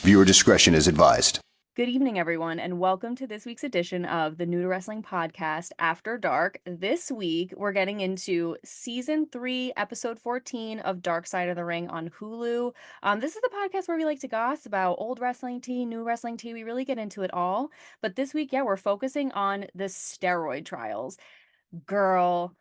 Viewer discretion is advised. Good evening, everyone, and welcome to this week's edition of the New to Wrestling podcast, After Dark. This week, we're getting into Season 3, Episode 14 of Dark Side of the Ring on Hulu. This is the podcast where we like to gossip about old wrestling tea, new wrestling tea. We really get into it all. But this week, we're focusing on the steroid trials. Girl,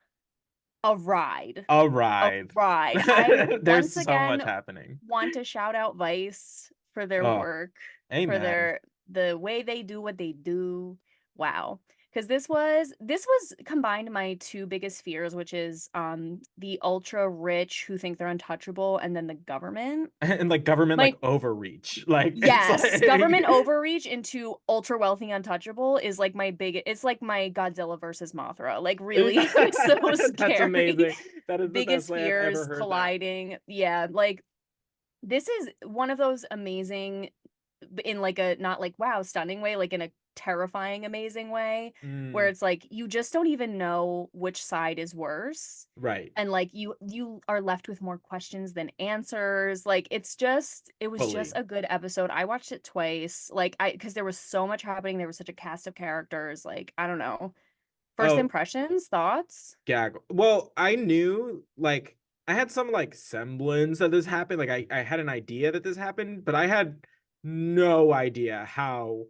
a ride. A A ride. ride. I There's once so again much happening. want to shout out Vice for their work, for Amen. the way they do what they do. Wow. Because this was combined my two biggest fears, which is the ultra rich who think they're untouchable, and then the government. And like government Like, overreach. Like yes, it's like... government overreach into ultra wealthy untouchable is like it's like my Godzilla versus Mothra. Like really so scary. That's amazing. That is the biggest best way I've fears ever heard colliding. That. Yeah, like this is one of those amazing, in like a not like wow stunning way, like in a terrifying amazing way, where it's like you just don't even know which side is worse, right? And like you are left with more questions than answers. Like it was just a good episode. I watched it twice, like because there was so much happening. There was such a cast of characters. Like I don't know, first impressions, thoughts. Gag. Well, I knew, like, I had some like semblance that this happened. Like I had an idea that this happened, but I had no idea how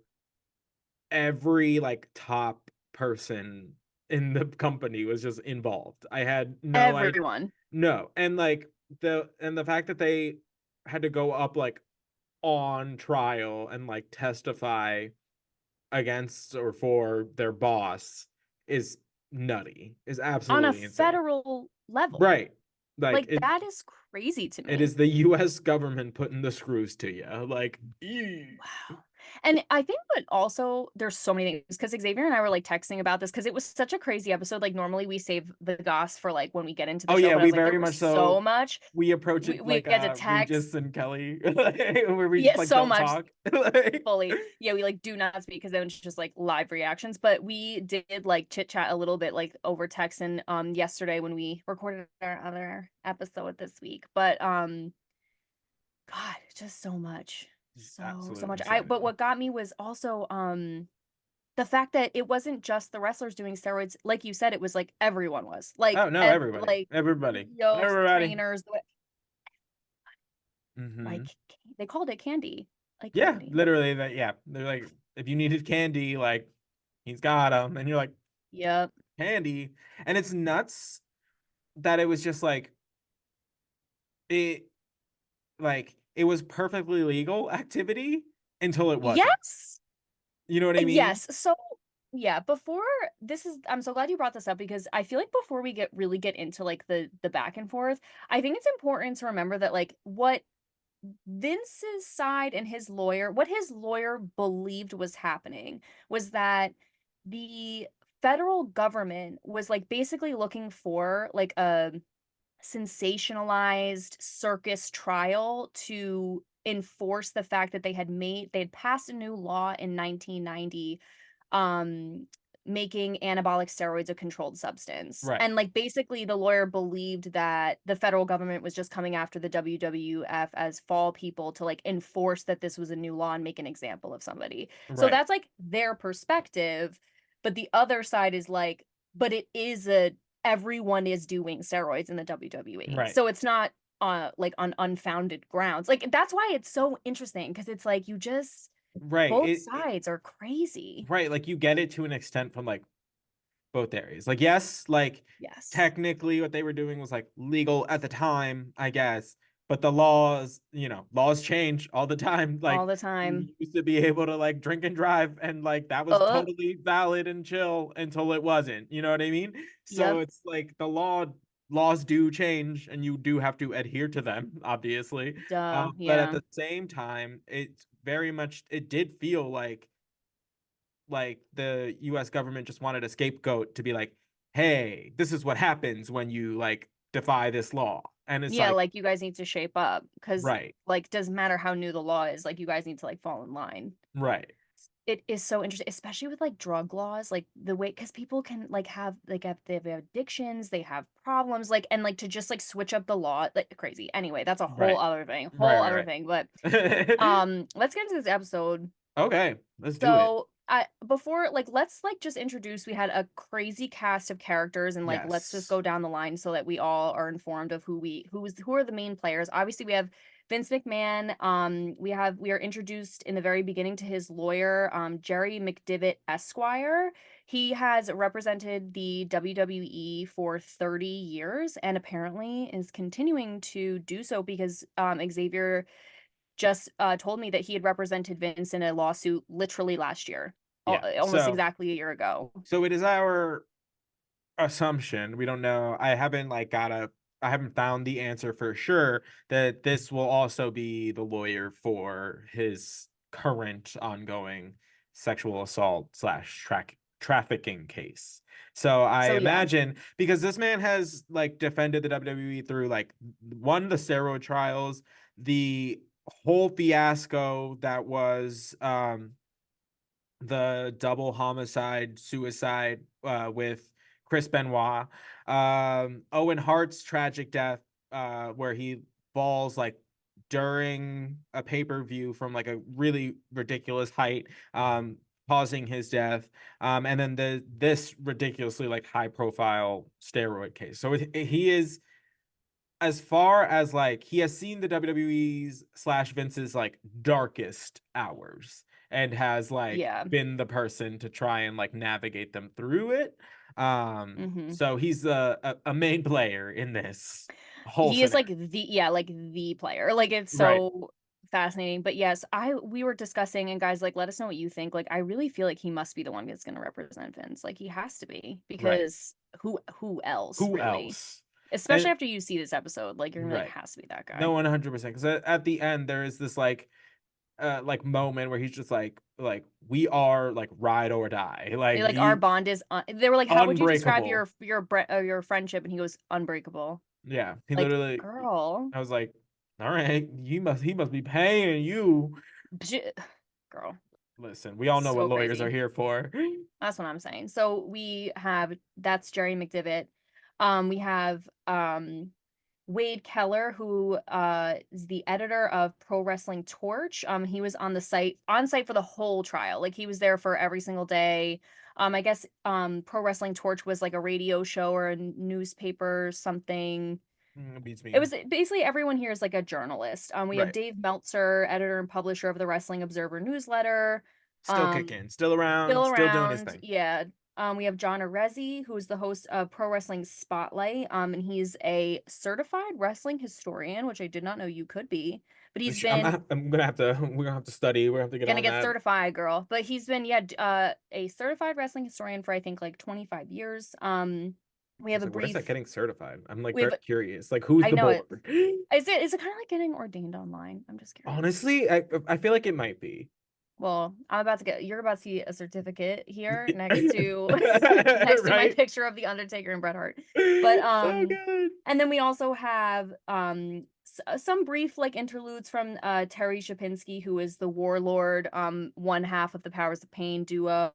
every like top person in the company was just involved. I had no Everyone. No. And like the fact that they had to go up like on trial and like testify against or for their boss is nutty. Is absolutely on a insane. Federal level. Right. Like that is crazy to me. It is the US government putting the screws to you. Like, ew. Wow. And I think that also there's so many things, because Xavier and I were like texting about this because it was such a crazy episode. Like normally we save the goss for like when we get into the show. Yeah, but we like, very much so much. We approach it we like get to text Regis and Kelly, where we just, like, so don't much talk. fully. Yeah, we like do not speak because then it's just like live reactions. But we did like chit chat a little bit like over text and yesterday when we recorded our other episode this week. But God, just so much. So much. But what got me was also the fact that it wasn't just the wrestlers doing steroids. Like you said, it was like everyone was. Like everybody. Like everybody. trainers. Like they called it candy. Like candy. Literally that. Yeah, they're like, if you needed candy, like he's got them, and you're like, yep, candy. And it's nuts that it was just like it was perfectly legal activity until it wasn't. Yes. You know what I mean? Yes. So yeah, I'm so glad you brought this up, because I feel like before we really get into like the back and forth, I think it's important to remember that like what Vince's side and what his lawyer believed was happening was that the federal government was like basically looking for like a sensationalized circus trial to enforce the fact that they had passed a new law in 1990 making anabolic steroids a controlled substance. Right. And like basically the lawyer believed that the federal government was just coming after the WWF as fall people to like enforce that this was a new law and make an example of somebody. Right. So that's like their perspective, but the other side is like, but it is everyone is doing steroids in the WWE. Right. So it's not like on unfounded grounds. Like that's why it's so interesting, because it's like you just both sides are crazy. Right. Like you get it to an extent from like both areas. Like yes, technically what they were doing was like legal at the time, I guess. But the laws change all the time. Like all the time. You used to be able to like drink and drive, and like that was totally valid and chill until it wasn't. You know what I mean? So It's like the laws do change, and you do have to adhere to them, obviously. But at the same time, it's very much, it did feel like the US government just wanted a scapegoat to be like, hey, this is what happens when you like defy this law. And it's like you guys need to shape up, because like doesn't matter how new the law is, like you guys need to like fall in line. Right. It is so interesting, especially with like drug laws, like the way because people can like they have addictions, they have problems, like and like to just like switch up the law, like crazy. Anyway, that's a whole Right. other thing, Right, whole right, other right. thing. But let's get into this episode. Okay, let's do it. So, I before like let's like just introduce we had a crazy cast of characters and like let's just Yes. go down the line so that we all are informed of who are the main players. Obviously, we have Vince McMahon. We are introduced in the very beginning to his lawyer, Jerry McDivitt Esquire. He has represented the WWE for 30 years and apparently is continuing to do so because Xavier just told me that he had represented Vince in a lawsuit literally last year, Yeah. almost exactly a year ago. So it is our assumption. We don't know. I haven't found the answer for sure that this will also be the lawyer for his current ongoing sexual assault slash trafficking case. So I So yeah, imagine because this man has like defended the WWE through like one, the steroid trials, the whole fiasco that was the double homicide suicide with Chris Benoit, Owen Hart's tragic death where he falls like during a pay-per-view from like a really ridiculous height, causing his death, and then this ridiculously like high profile steroid case. So he is, as far as like, he has seen the WWE's slash Vince's like darkest hours and has like yeah. been the person to try and like navigate them through it. hmm So he's a main player in this whole He is scenario. like the player. Like it's Right, so fascinating. But yes, I we were discussing and guys like let us know what you think. Like I really feel like he must be the one that's going to represent Vince. Like he has to be right. because who else Who really? else? Especially And after you see this episode, like you're gonna be like right. has to be that No, guy. 100%. Because at the end there is this like moment where he's just like we are like ride or die. Like Like our he bond is they were like how would you describe unbreakable. your friendship and he goes unbreakable. Yeah, he Like literally. girl, I was like, all right, he must be paying you. girl, Listen, we all know what so lawyers are crazy. here for. That's what I'm saying. So we have that's Jerry McDivitt. We have Wade Keller, who is the editor of Pro Wrestling Torch. He was on site for the whole trial. Like he was there for every single day. I guess Pro Wrestling Torch was like a radio show or a newspaper or something. Beats It me. was basically everyone here is like a journalist. We have Right. Dave Meltzer, editor and publisher of the Wrestling Observer newsletter. Still Um, kicking, still around, Still still doing his around, thing. yeah. We have John Arezzi, who is the host of Pro Wrestling Spotlight. And he's a certified wrestling historian, which I did not know you could be. But he's Which I'm been I'm gonna have to we're gonna have to study. We're gonna have to get gonna on get that. certified, girl. But he's been, yeah, a certified wrestling historian for I think like 25 years. We I have was a like, what is that brief. getting certified? I'm like We have. very curious. Like, who's I the know it. board? Is it kind of like getting ordained online? I'm just curious. Honestly, I feel like it might be. Well, you're about to see a certificate here next to next to my Right? picture of the Undertaker and Bret Hart. But So good. and then we also have some brief like interludes from Terry Shapinski, who is the Warlord, one half of the Powers of Pain duo.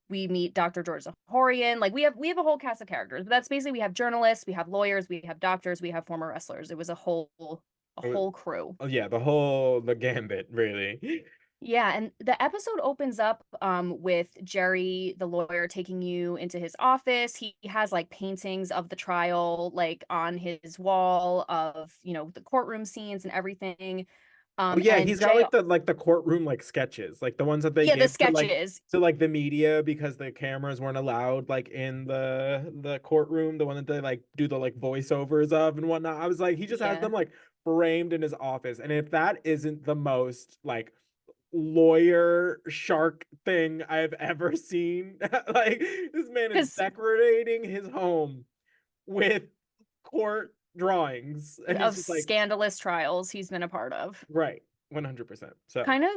We meet Dr. George Zahorian. Like we have a whole cast of characters. But that's basically we have journalists, we have lawyers, we have doctors, we have former wrestlers. It was a whole crew. Oh yeah, the gambit, really. Yeah, and the episode opens up with Jerry, the lawyer, taking you into his office. He has like paintings of the trial like on his wall of, the courtroom scenes and everything. Oh yeah, And he's got Jay, like the courtroom like sketches, like the ones that they yeah, the give sketches. to like the media because the cameras weren't allowed like in the courtroom, the one that they like do the like voiceovers of and whatnot. I was like, he just has Yeah. them like framed in his office. And if that isn't the most like lawyer shark thing I've ever seen, like this man is Because decorating his home with court drawings. And he's of just like, scandalous trials he's been a part of. right, 100%. So Kind of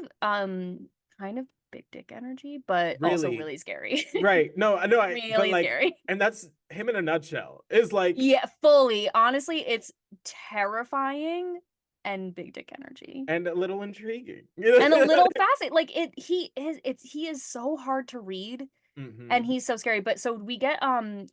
kind of big dick energy, but also really, really scary. right. No, I know but Really like, scary. and that's him in a nutshell. Is like, Yeah, fully. Honestly, it's terrifying and big dick energy. And a little intriguing. And a little fascinating. Like he is so hard to read and Hmm. he's so scary. But so we get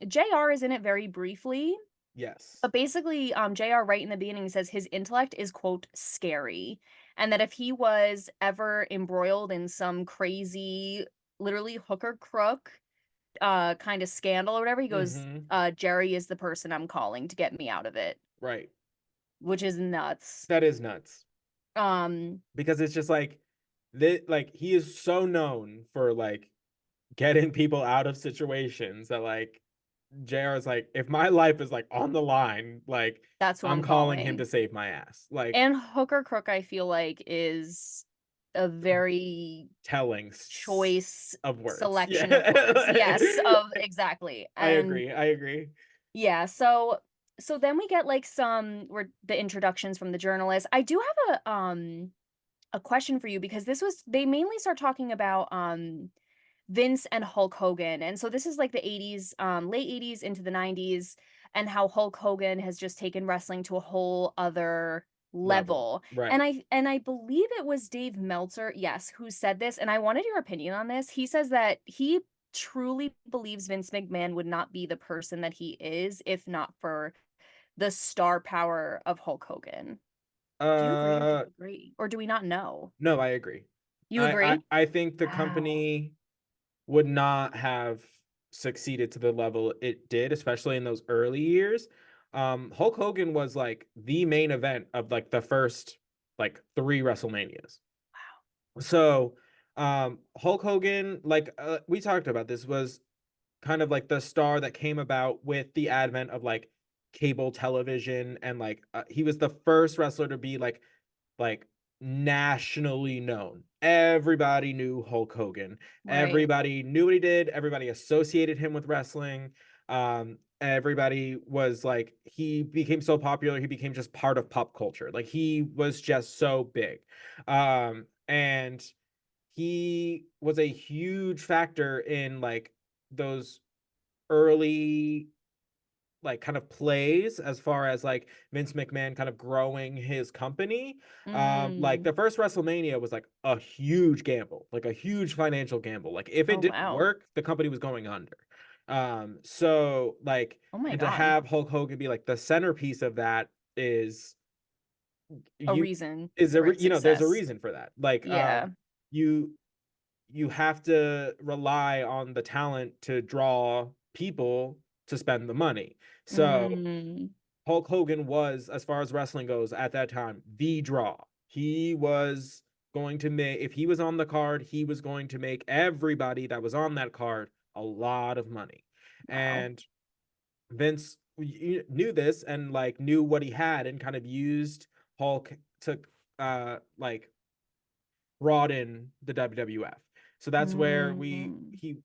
JR is in it very briefly. Yes. But basically, JR right in the beginning says his intellect is quote scary. And that if he was ever embroiled in some crazy, literally hooker crook kind of scandal or whatever, he goes, Hmm. Jerry is the person I'm calling to get me out of it, Right. which is nuts. That is nuts. Um, Because it's just like like he is so known for like getting people out of situations that like JR is like, if my life is like on the line, like that's who I'm I'm calling him calling. to save my ass. Like And hooker crook, I feel like, is a very telling choice of words. selection of words. Yeah. Yes, of exactly. I And agree. I agree. yeah, so then we get like some where the introductions from the journalists. I do have a question for you because this was they mainly start talking about Vince and Hulk Hogan. And so this is like the 80s, late 80s into the 90s, and how Hulk Hogan has just taken wrestling to a whole other Level. level. And Right. I believe it was Dave Meltzer, yes, who said this. And I wanted your opinion on this. He says that he truly believes Vince McMahon would not be the person that he is if not for the star power of Hulk Hogan. Do you agree or Uh disagree? Or do we not know? no, I agree. You agree? I think the Wow. company would not have succeeded to the level it did, especially in those early years. Hulk Hogan was like the main event of like the first like three WrestleManias. So, Hulk Hogan, like we talked about, this was kind of like the star that came about with the advent of like cable television, and like he was the first wrestler to be like nationally known. Everybody knew Hulk Hogan. Right. Everybody knew what he did. Everybody associated him with wrestling. Everybody was like, he became so popular, he became just part of pop culture. Like he was just so big. And he was a huge factor in like those early like kind of plays as far as like Vince McMahon kind of growing his company. Like Mm. the first WrestleMania was like a huge gamble, like a huge financial gamble. Like if Oh, it didn't wow. work, the company was going under. So like, Oh my and to god. have Hulk Hogan be like the centerpiece of that is A you reason is for its there's a success. reason for that. Like Yeah. you you have to rely on the talent to draw people to spend the money. So Mm. Hulk Hogan was, as far as wrestling goes at that time, the draw. He was going to make, if he was on the card, he was going to make everybody that was on that card a lot of money. Wow. And Vince knew this and like knew what he had and kind of used Hulk to like broaden the WWF. So that's where Mm. he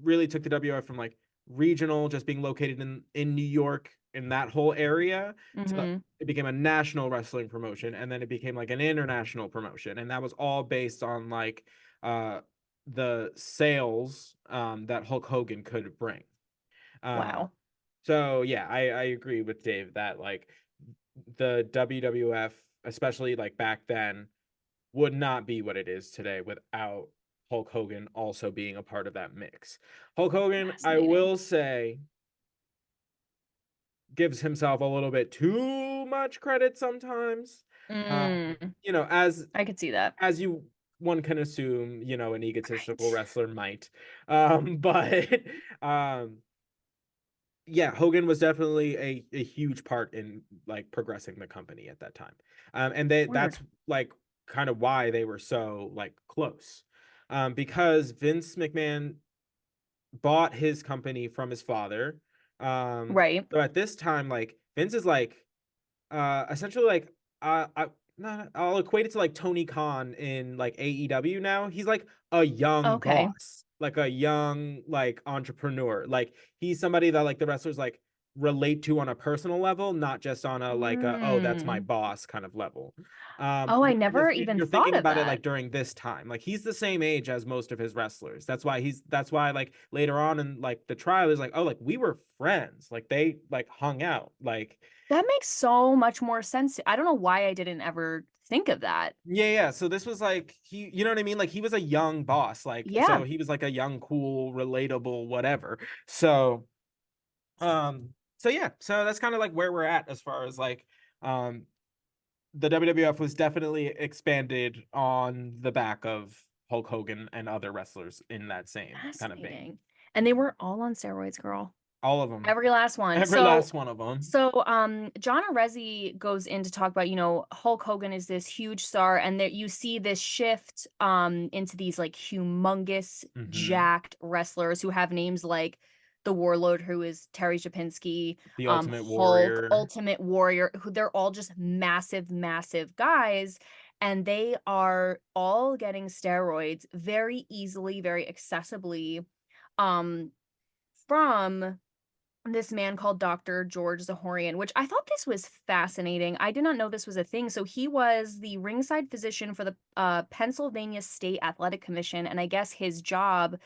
really took the WWF from like regional, just being located in New York in that whole area, to Mhm. it became a national wrestling promotion, and then it became like an international promotion, and that was all based on like uh the sales that Hulk Hogan could bring. Uh Wow. so yeah, I agree with Dave that like the WWF, especially like back then, would not be what it is today without Hulk Hogan also being a part of that mix. Hulk Hogan, I Fascinating. will say, gives himself a little bit too much credit sometimes. Mm. You know, as I could see that. as you one can assume, you know, an egotistical Right. wrestler might. But um yeah, Hogan was definitely a huge part in like progressing the company at that time. And Word. that's like kind of why they were so like close. Because Vince McMahon bought his company from his father. Right. So at this time, like Vince is like essentially like I no, I'll equate it to like Tony Khan in like AEW now. He's like a young Okay. boss, like a young like entrepreneur. Like he's somebody that like the wrestlers like relate to on a personal level, not just on a like a, oh, that's my Mm. boss kind of level. Oh, I Because never even you're thought thinking of about it that. like during this time, like he's the same age as most of his wrestlers. That's why like later on in like the trial is like, oh, like we were friends, like they like hung out, like That makes so much more sense. I don't know why I didn't ever think of that. yeah. So this was like you know what I mean? Like he was a young boss, like Yeah, so he was like a young, cool, relatable, whatever. So yeah, so that's kind of like where we're at as far as like um the WWF was definitely expanded on the back of Hulk Hogan and other wrestlers in that same kind of vein. fascinating. And they were all on steroids, girl. All of them, Every last one. every So last one of them. John Arezzi goes in to talk about, Hulk Hogan is this huge star, and that you see this shift into these like humongous, Hmm. jacked wrestlers who have names like the Warlord, who is Terry Japinski, The Ultimate Hulk, Warrior. Ultimate Warrior, who they're all just massive, massive guys. And they are all getting steroids very easily, very accessibly, um, from this man called Dr. George Zahorian, which I thought this was fascinating. I did not know this was a thing. So he was the ringside physician for the Pennsylvania State Athletic Commission, and I guess his job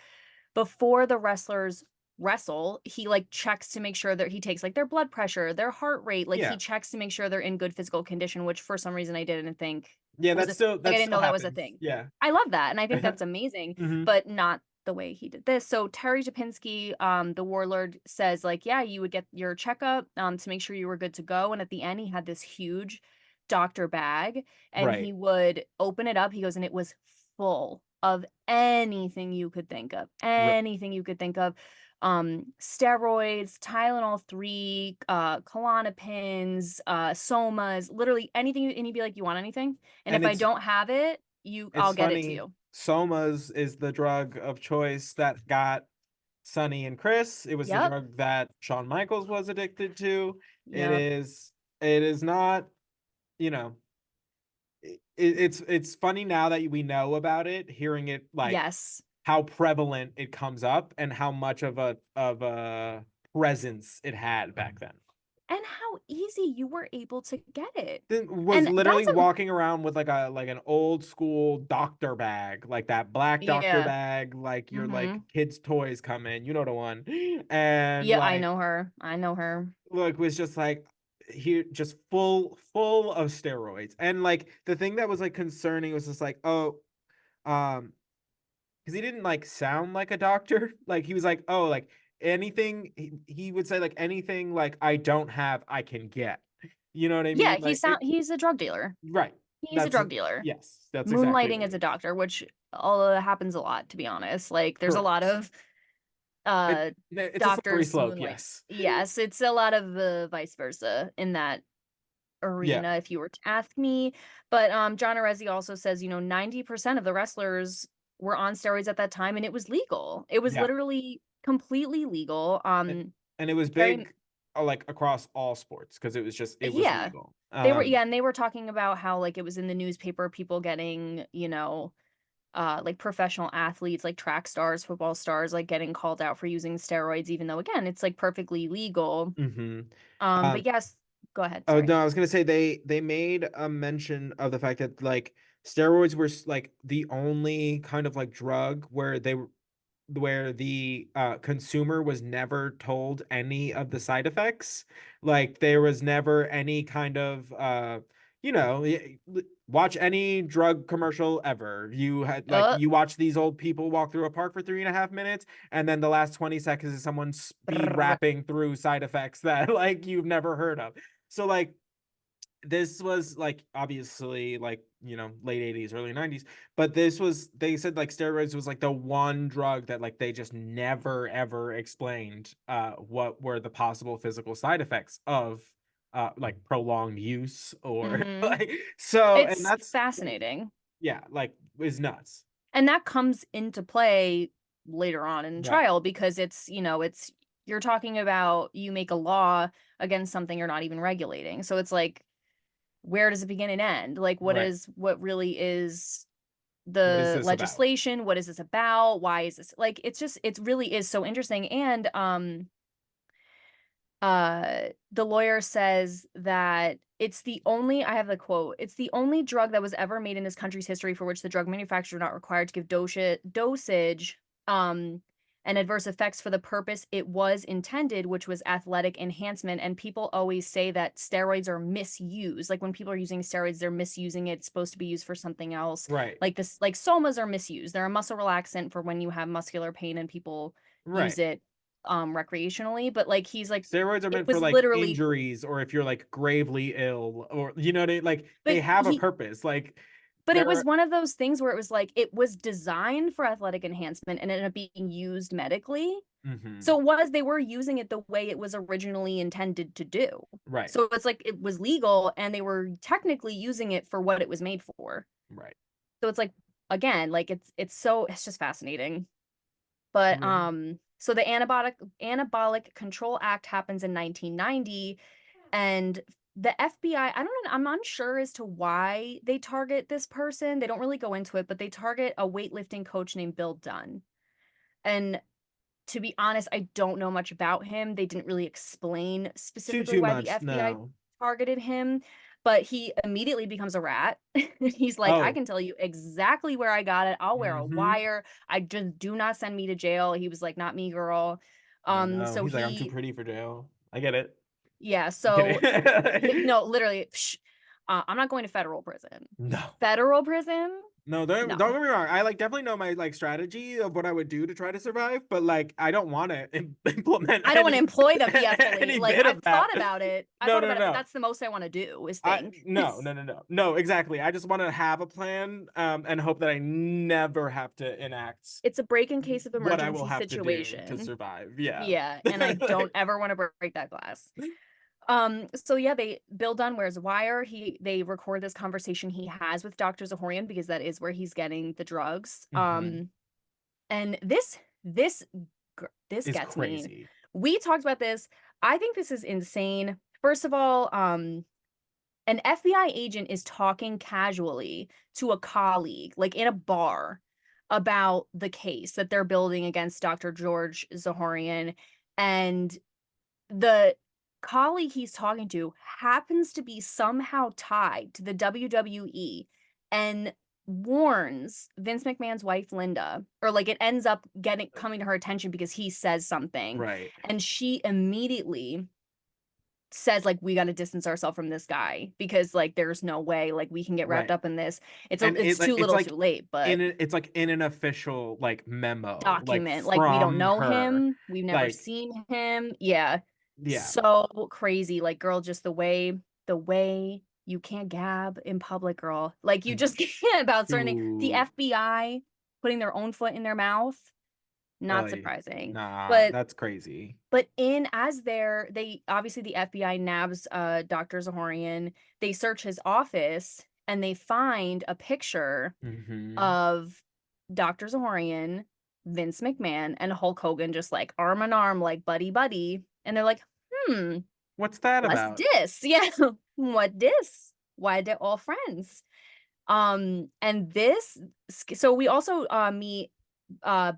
before the wrestlers wrestle, he like checks to make sure that he takes like their blood pressure, their heart rate, like he Yeah, checks to make sure they're in good physical condition, which for some reason I didn't think yeah. was That a still like I that didn't still know that was a happens. thing. Yeah. I love that, and I think that's amazing, Hmm. but not the way he did this. So Terry Japinski, the Warlord, says like, yeah, you would get your checkup to make sure you were good to go. And at the end, he had this huge doctor bag, and he Right. would open it up. He goes, and it was full of anything you could think of, R- anything you could think of. Steroids, Tylenol 3, Klonopins, Somas, literally anything. And he'd be like, you want anything? And and if I it's don't have it, I'll it's get it to funny. you. Somas is the drug of choice that got Sonny and Chris. It was the Yep. drug that Shawn Michaels was addicted to. It Yep. is it is not, you know, it's funny now that we know about it, hearing it like Yes. how prevalent it comes up and how much of a presence it had back then. And how easy you were able to get it. Then was And literally that's a walking around with like an old school doctor bag, like that black doctor yeah. bag, like your like Mm-hmm. kids' toys come in, you know the one. And Yeah, I like know her. I know her. look was just like here just full of steroids. And like the thing that was like concerning was just like, oh, um, because he didn't like sound like a doctor. Like he was like, oh, like anything he would say like anything like I don't have, I can get. You know what I Yeah, mean? Like it, he's a drug dealer. right. He's a That's drug dealer. yes, that's exactly Moonlighting what as he a is. doctor, which happens a lot, to be honest. Like there's a lot Correct. of uh It's a slippery doctors slope, moonlight. yes. Yes, it's a lot of vice versa in that Yeah. arena, if you were to ask me. But John Arezzi also says, 90% of the wrestlers were on steroids at that time, and it was legal. It was Yeah. literally completely legal. And, and it was Terry, big like across all sports because it was yeah, legal. and they were talking about how like it was in the newspaper, people getting, like professional athletes, like track stars, football stars, like getting called out for using steroids, even though again, it's like perfectly legal. Mhm. But yes, go ahead. Oh Sorry. no, I was gonna say they made a mention of the fact that like steroids were like the only kind of like drug where where the consumer was never told any of the side effects. Like there was never any kind of you know, watch any drug commercial ever. You had like Uh, you watch these old people walk through a park for 3.5 minutes, and then the last 20 seconds is someone speed brr. rapping through side effects that like you've never heard of. So like this was like obviously like late 80s early 90s, but this was they said like steroids was like the one drug that like they just never ever explained what were the possible physical side effects of like prolonged use or Mhm. like so. And It's that's fascinating. yeah, like is nuts. And that comes into play later on in Right, trial because it's you're talking about you make a law against something you're not even regulating. So it's like, where does it begin and end? Like, right. what really is What is the this about? legislation? What is this about? Why is this like, it really is so interesting. And The lawyer says that it's the only, I have the quote, it's the only drug that was ever made in this country's history for which the drug manufacturer not required to give dosage, and adverse effects for the purpose it was intended, which was athletic enhancement. And people always say that steroids are misused. Like when people are using steroids, they're misusing it. It's supposed to be used for something else. Right. Like this, like somas are misused. They're a muscle relaxant for when you have muscular pain and people use Right. it recreationally. But like he's like, Steroids are it meant for was like literally, injuries or if you're like gravely ill or you know they like but they have a he purpose. Like but it there was are one of those things where it was like it was designed for athletic enhancement and ended up being used medically. Mhm. So it was, they were using it the way it was originally intended to do. Right. So it's like it was legal and they were technically using it for what it was made for. Right. So it's like, again, like it's just fascinating. But Yeah. so the Anabolic Control Act happens in 1990, and the FBI, I'm unsure as to why they target this person. They don't really go into it, but they target a weightlifting coach named Bill Dunn. And to be honest, I don't know much about him. They didn't really explain specifically Too why the much. FBI No. targeted him, but he immediately becomes a rat. He's like, I Oh. can tell you exactly where I got it. I'll wear a Mhm. wire. I just do not send me to jail. He was like, not me, girl. I know. So He's like I'm too he, pretty for jail. I get it. yeah, I'm kidding. so no, literally, I'm not going to federal prison. No. Federal prison? No, No. don't get me wrong. I like definitely know my like strategy of what I would do to try to survive, but like I don't want to implement I don't want to any employ them. Yeah, fully. any Like bit I've of that. thought about it. I No, thought no, about it, but no. that's the most I want to do is I think. no, exactly. I just want to have a plan and hope that I never have to enact It's a break in case of what I will emergency have to do to situation. survive. Yeah. Yeah, and I don't ever want to break that glass. So yeah, Bill Dunn wears a wire. They record this conversation he has with Dr. Zahorian because that is where he's getting the drugs. Hmm. And this Is gets me. crazy. We talked about this. I think this is insane. First of all, an FBI agent is talking casually to a colleague, like in a bar, about the case that they're building against Dr. George Zahorian. And the colleague he's talking to happens to be somehow tied to the WWE and warns Vince McMahon's wife Linda, or like it ends up getting coming to her attention because he says something, Right. and she immediately says like we got to distance ourselves from this guy because like there's no way like we can get wrapped Right. up in this. And It's too it's little like too late, but it's like in an official like memo like document. Like we don't from know her. him. We've never Like seen him. Yeah. yeah. So crazy. Like, girl, just the way you can't gab in public, girl. Like you just can't about certain the Too FBI putting their own foot in their mouth. Not like surprising. nah, But that's crazy. in as they obviously the FBI nabs Dr. Zahorian, they search his office and they find a picture Hmm. of Dr. Zahorian, Vince McMahon, and Hulk Hogan just like arm in arm, like buddy buddy. And they're like, hmm, What's that what's about? this? Yeah, what this? Why they're all friends? And this, so we also meet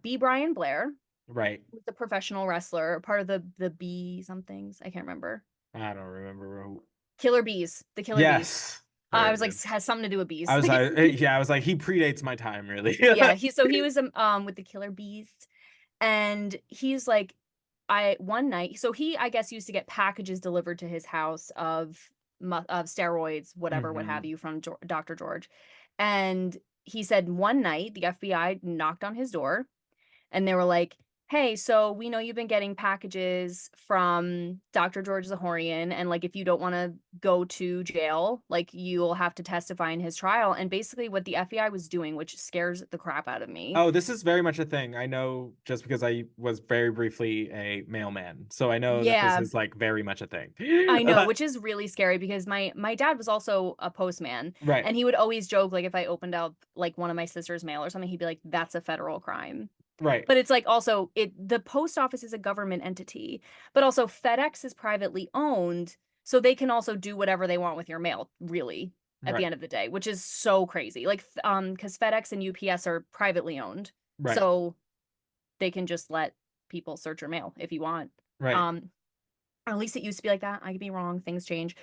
B. Brian Blair, Right. who's a professional wrestler, part of the B somethings. I can't remember. I don't remember who. Killer Bees, the Killer Bees. Yes. I Very was like, good. has something to do with bees. I was like, yeah, I was like, he predates my time, really. Yeah, he was with the Killer Bees, and he's like, I one night, so he I guess used to get packages delivered to his house of steroids, whatever, what have Hmm. you, from Dr. George, and he said one night the FBI knocked on his door and they were like, "Hey, so we know you've been getting packages from Dr. George Zahorian, and like if you don't want to go to jail, like you'll have to testify in his trial." And basically, what the FBI was doing, which scares the crap out of me. Oh, this is very much a thing. I know just because I was very briefly a mailman. So I know that this Yeah, is like very much a thing. I know, which is really scary because my dad was also a postman, Right. and he would always joke like if I opened up like one of my sister's mail or something, he'd be like, "That's a federal crime." Right. But it's like also the post office is a government entity, but also FedEx is privately owned, so they can also do whatever they want with your mail, really, at the Right. end of the day, which is so crazy. Like because FedEx and UPS are privately owned, Right. so they can just let people search your mail if you want. Right. Um Or at least it used to be like that. I could be wrong. Things change.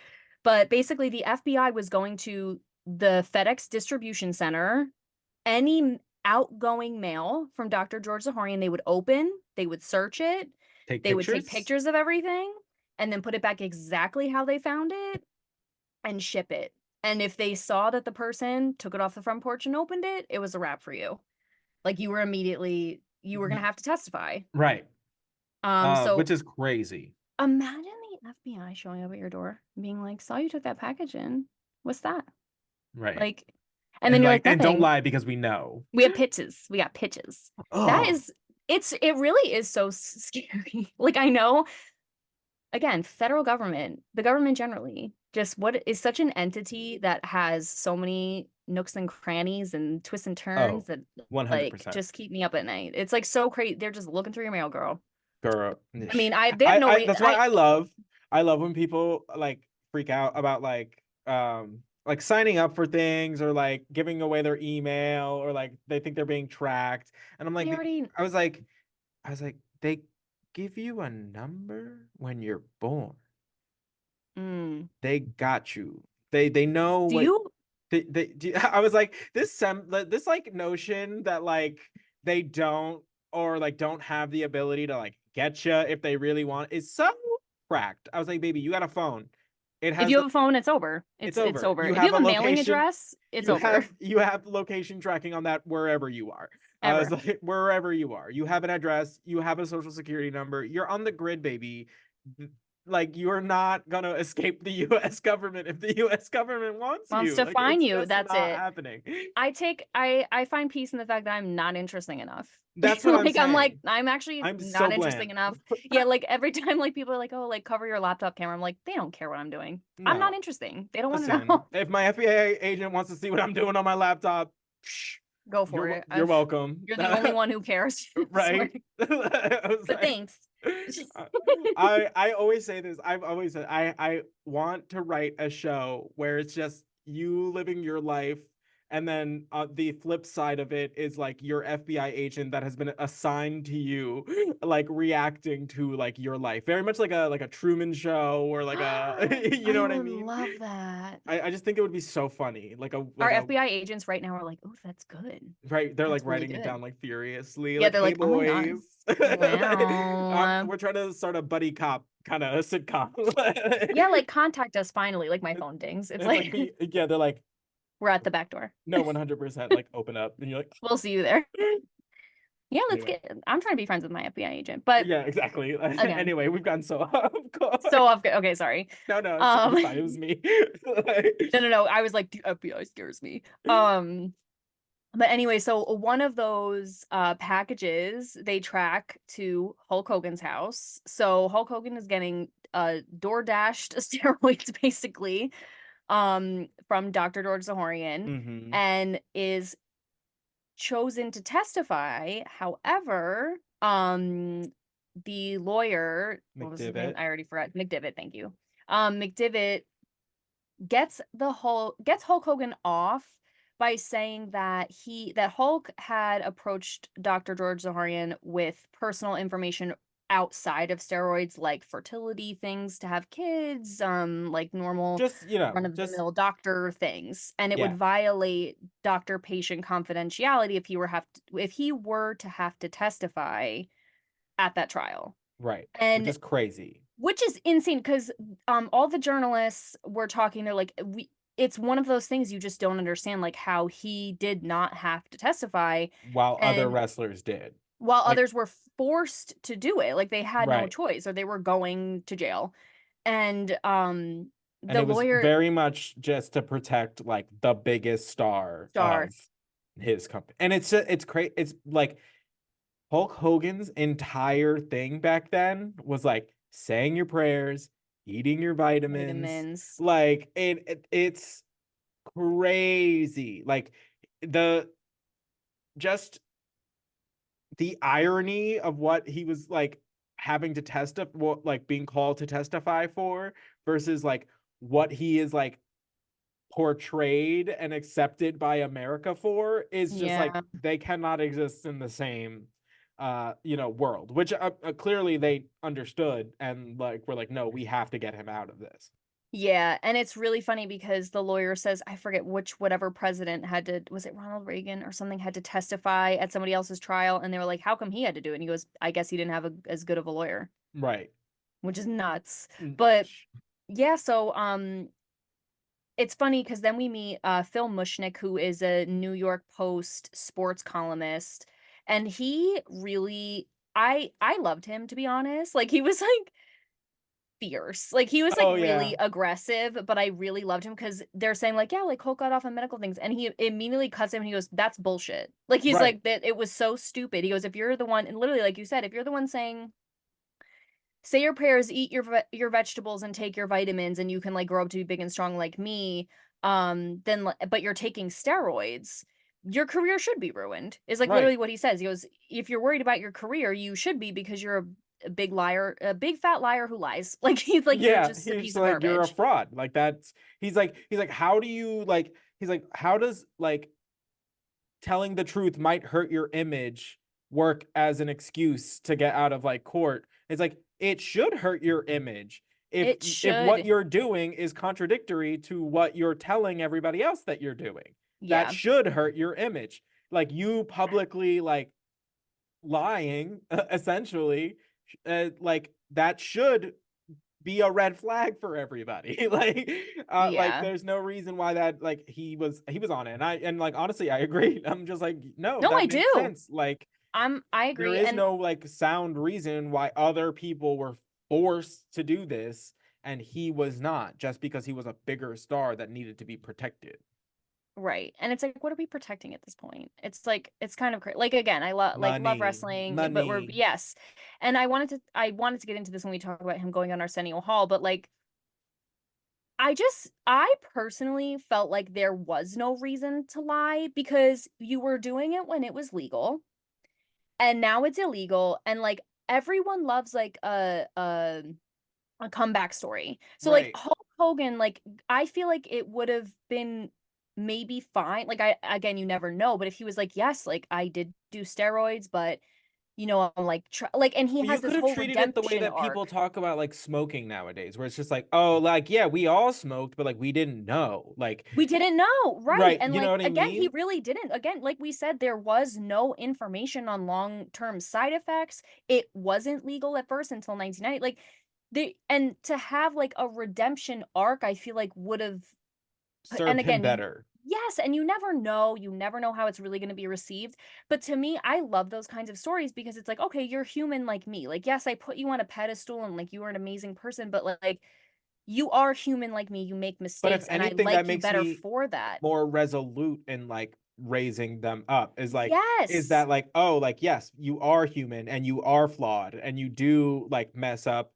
But basically, the FBI was going to the FedEx distribution center. Any outgoing mail from Dr. George Zahorian, they would open, they would search it, Take they would take pictures? pictures of everything, and then put it back exactly how they found it and ship it. And if they saw that the person took it off the front porch and opened it, it was a wrap for you. Like you were gonna have to testify. Right. So Which is crazy. imagine the FBI showing up at your door and being like, saw you took that package in. What's that? Right. Like, and then you're like, And don't nothing. lie because we know. We have pitches. We got pitches. That Oh. is, it really is so scary. Like, I know, again, federal government, the government generally, just what is such an entity that has so many nooks and crannies and twists and turns Oh, that like 100%. just keep me up at night. It's like so crazy. They're just looking through your mail, girl. Girl. I mean, they have no That's why I love when people like freak out about like signing up for things or like giving away their email or like they think they're being tracked. And I'm they like, already, I was like, they give you a number when you're born. mm. They got you. They know Do what you, I was like this like notion that like they don't or like don't have the ability to like get you if they really want is so cracked. I was like, baby, you got a phone. It if has you have a phone, it's over. it's It's over. over. You If you have a have a mailing location. address, it's over. You have location tracking on that wherever you are. It's Ever. like wherever you are. You have an address, you have a social security number. You're on the grid, baby. Like you're not gonna escape the US government if the US government wants Wants you. to Like find it's you. just That's not it. happening. I find peace in the fact that I'm not interesting enough. That's what I'm Like I'm like saying. I'm actually I'm so not interesting bland. enough. Yeah, like every time like people are like, "Oh, like cover your laptop camera." I'm like, "They don't care what I'm doing. I'm not No. interesting. They don't want to Listen, know." if my FBI agent wants to see what I'm doing on my laptop, Go for it. you're welcome. You're the only one who cares. Right? I was But like, thanks. I always say this. I've always said I want to write a show where it's just you living your life, and then the flip side of it is like your FBI agent that has been assigned to you, like reacting to like your life, very much like a Truman Show or like a you know I what I would mean. love that. I just think it would be so funny, Our like a FBI agents right now are like, "Oh, that's good. right, they're like That's really writing it good." down like furiously, Yeah, like, they're "Hey like, "Oh my God. boys." Wow." We're trying to start a buddy cop kind of sitcom. Yeah, like contact us finally. Like my phone dings. It's It's like like yeah, they're like, we're at the back door. no, 100% like open up, and you're like, We'll see you there. Yeah, let's anyway, get I'm trying to be friends with my FBI agent. But yeah, exactly. again, Anyway, we've gotten so off course. so off okay, sorry. No, Um it's fine. It was me. Like, no. I was like, the FBI scares me. But anyway, so one of those packages they track to Hulk Hogan's house. So Hulk Hogan is getting door dashed steroids basically from Dr. George Zahorian mm-hmm. and is chosen to testify. However, the lawyer, what was his name? McDivitt. I already forgot. McDivitt, thank you. McDivitt gets Hulk Hogan off by saying that Hulk had approached Dr. George Zahorian with personal information outside of steroids, like fertility things to have kids, like normal Just, you know, just run-of-the-mill doctor things, and it would yeah, violate doctor-patient confidentiality if he were to have to testify at that trial. right. Which And is crazy. which is insane because all the journalists were talking, they're like, it's one of those things you just don't understand, like how he did not have to testify, While other and wrestlers did. while Like, others were forced to do it, like they had no right. choice or they were going to jail. And And the it was lawyer very much just to protect like the biggest star star, of his company. And it's crazy. It's like Hulk Hogan's entire thing back then was like saying your prayers, eating your vitamins. vitamins. Like it's crazy. Like the just the irony of what he was like having to testify, what like being called to testify for versus like what he is like portrayed and accepted by America for is just like Yeah. they cannot exist in the same world, which clearly they understood and like were like, no, we have to get him out of this. Yeah, and it's really funny because the lawyer says, I forget which whatever president had to, was it Ronald Reagan or something, had to testify at somebody else's trial, and they were like, how come he had to do it? And he goes, I guess he didn't have as good of a lawyer, Right. which is nuts. Mm. But yeah, so it's funny because then we meet Phil Mushnick, who is a New York Post sports columnist, and he really I loved him, to be honest. Like he was like fierce. Like he was like Oh really yeah. aggressive, but I really loved him because they're saying like, yeah, like Hulk got off on medical things, and he immediately cuts him and he goes, "That's bullshit." Like he's Right. like that. It was so stupid. He goes, "If you're the one," and literally, like you said, if you're the one saying, "Say your prayers, eat your vegetables, and take your vitamins, and you can like grow up to be big and strong like me," then but you're taking steroids. Your career should be ruined. Is like Right. literally what he says. He goes, if you're worried about your career, you should be because you're a big liar, a big fat liar who lies. Like he's like, you're Yeah, just a he's piece of like, you're a garbage. fraud. Like that's he's like, how do you like he's like, how does like telling the truth might hurt your image work as an excuse to get out of like court? It's like it should hurt your image It if what should. you're doing is contradictory to what you're telling everybody else that you're doing. That Yeah. should hurt your image. Like you publicly like lying essentially, like that should be a red flag for everybody. Like Yeah. there's no reason why that like he was on it. And like honestly, I agree. I'm just like, no, No, that I makes do. sense. Like I there agree. is And no like sound reason why other people were forced to do this and he was not, just because he was a bigger star that needed to be protected. right. And it's like, what are we protecting at this point? It's like it's kind of like again, I love Money, wrestling, but we're money. yes. And I wanted to get into this when we talk about him going on Arsenio Hall, but like I personally felt like there was no reason to lie because you were doing it when it was legal and now it's illegal and like everyone loves like a comeback story. So like Right. Hulk Hogan, like I feel like it would have been maybe fine. Like I again, you never know, but if he was like, yes, like I did do steroids, but I'm like like, and he You has could this have whole treated it the way redemption that people arc. talk about like smoking nowadays, where it's just like, oh, like, yeah, we all smoked, but like we didn't know. Like, We didn't know, right? right, And you know like what I again, he mean? really didn't. Again, like we said, there was no information on long-term side effects. It wasn't legal at first until 1990. Like and to have like a redemption arc, I feel like would have. And Served him again, better. yes, and you never know how it's really going to be received. But to me, I love those kinds of stories because it's like, okay, you're human like me. Like, yes, I put you on a pedestal and like you are an amazing person, but like you are human like me. You make But if mistakes, and I anything, that like you makes better me for that. more resolute in like raising them up, is Yes. that like, oh, like, yes, you are human and you are flawed and you do like mess up,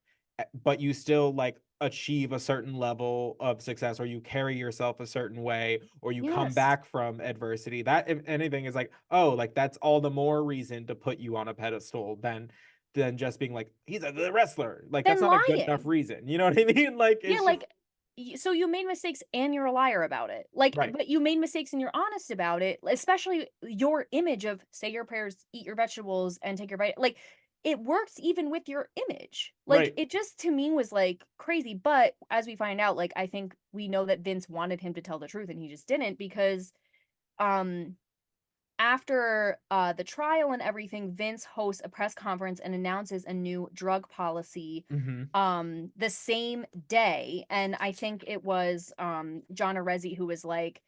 but you still like achieve a certain level of success, or you carry yourself a certain way, or you come Yes. back from adversity. That, if anything, is like, oh, like that's all the more reason to put you on a pedestal than just being like, he's a good wrestler. Like that's Then not a good enough lying. reason. You know what I mean? Like Yeah, it's just like so you made mistakes and you're a liar about it. Like, right. but you made mistakes and you're honest about it, especially your image of say your prayers, eat your vegetables, and take your like it works even with your image. Like Right. it just to me was like crazy. But as we find out, like I think we know that Vince wanted him to tell the truth and he just didn't because um after the trial and everything, Vince hosts a press conference and announces a new drug policy Hmm. the same day. And I think it was John Arezzi who was like,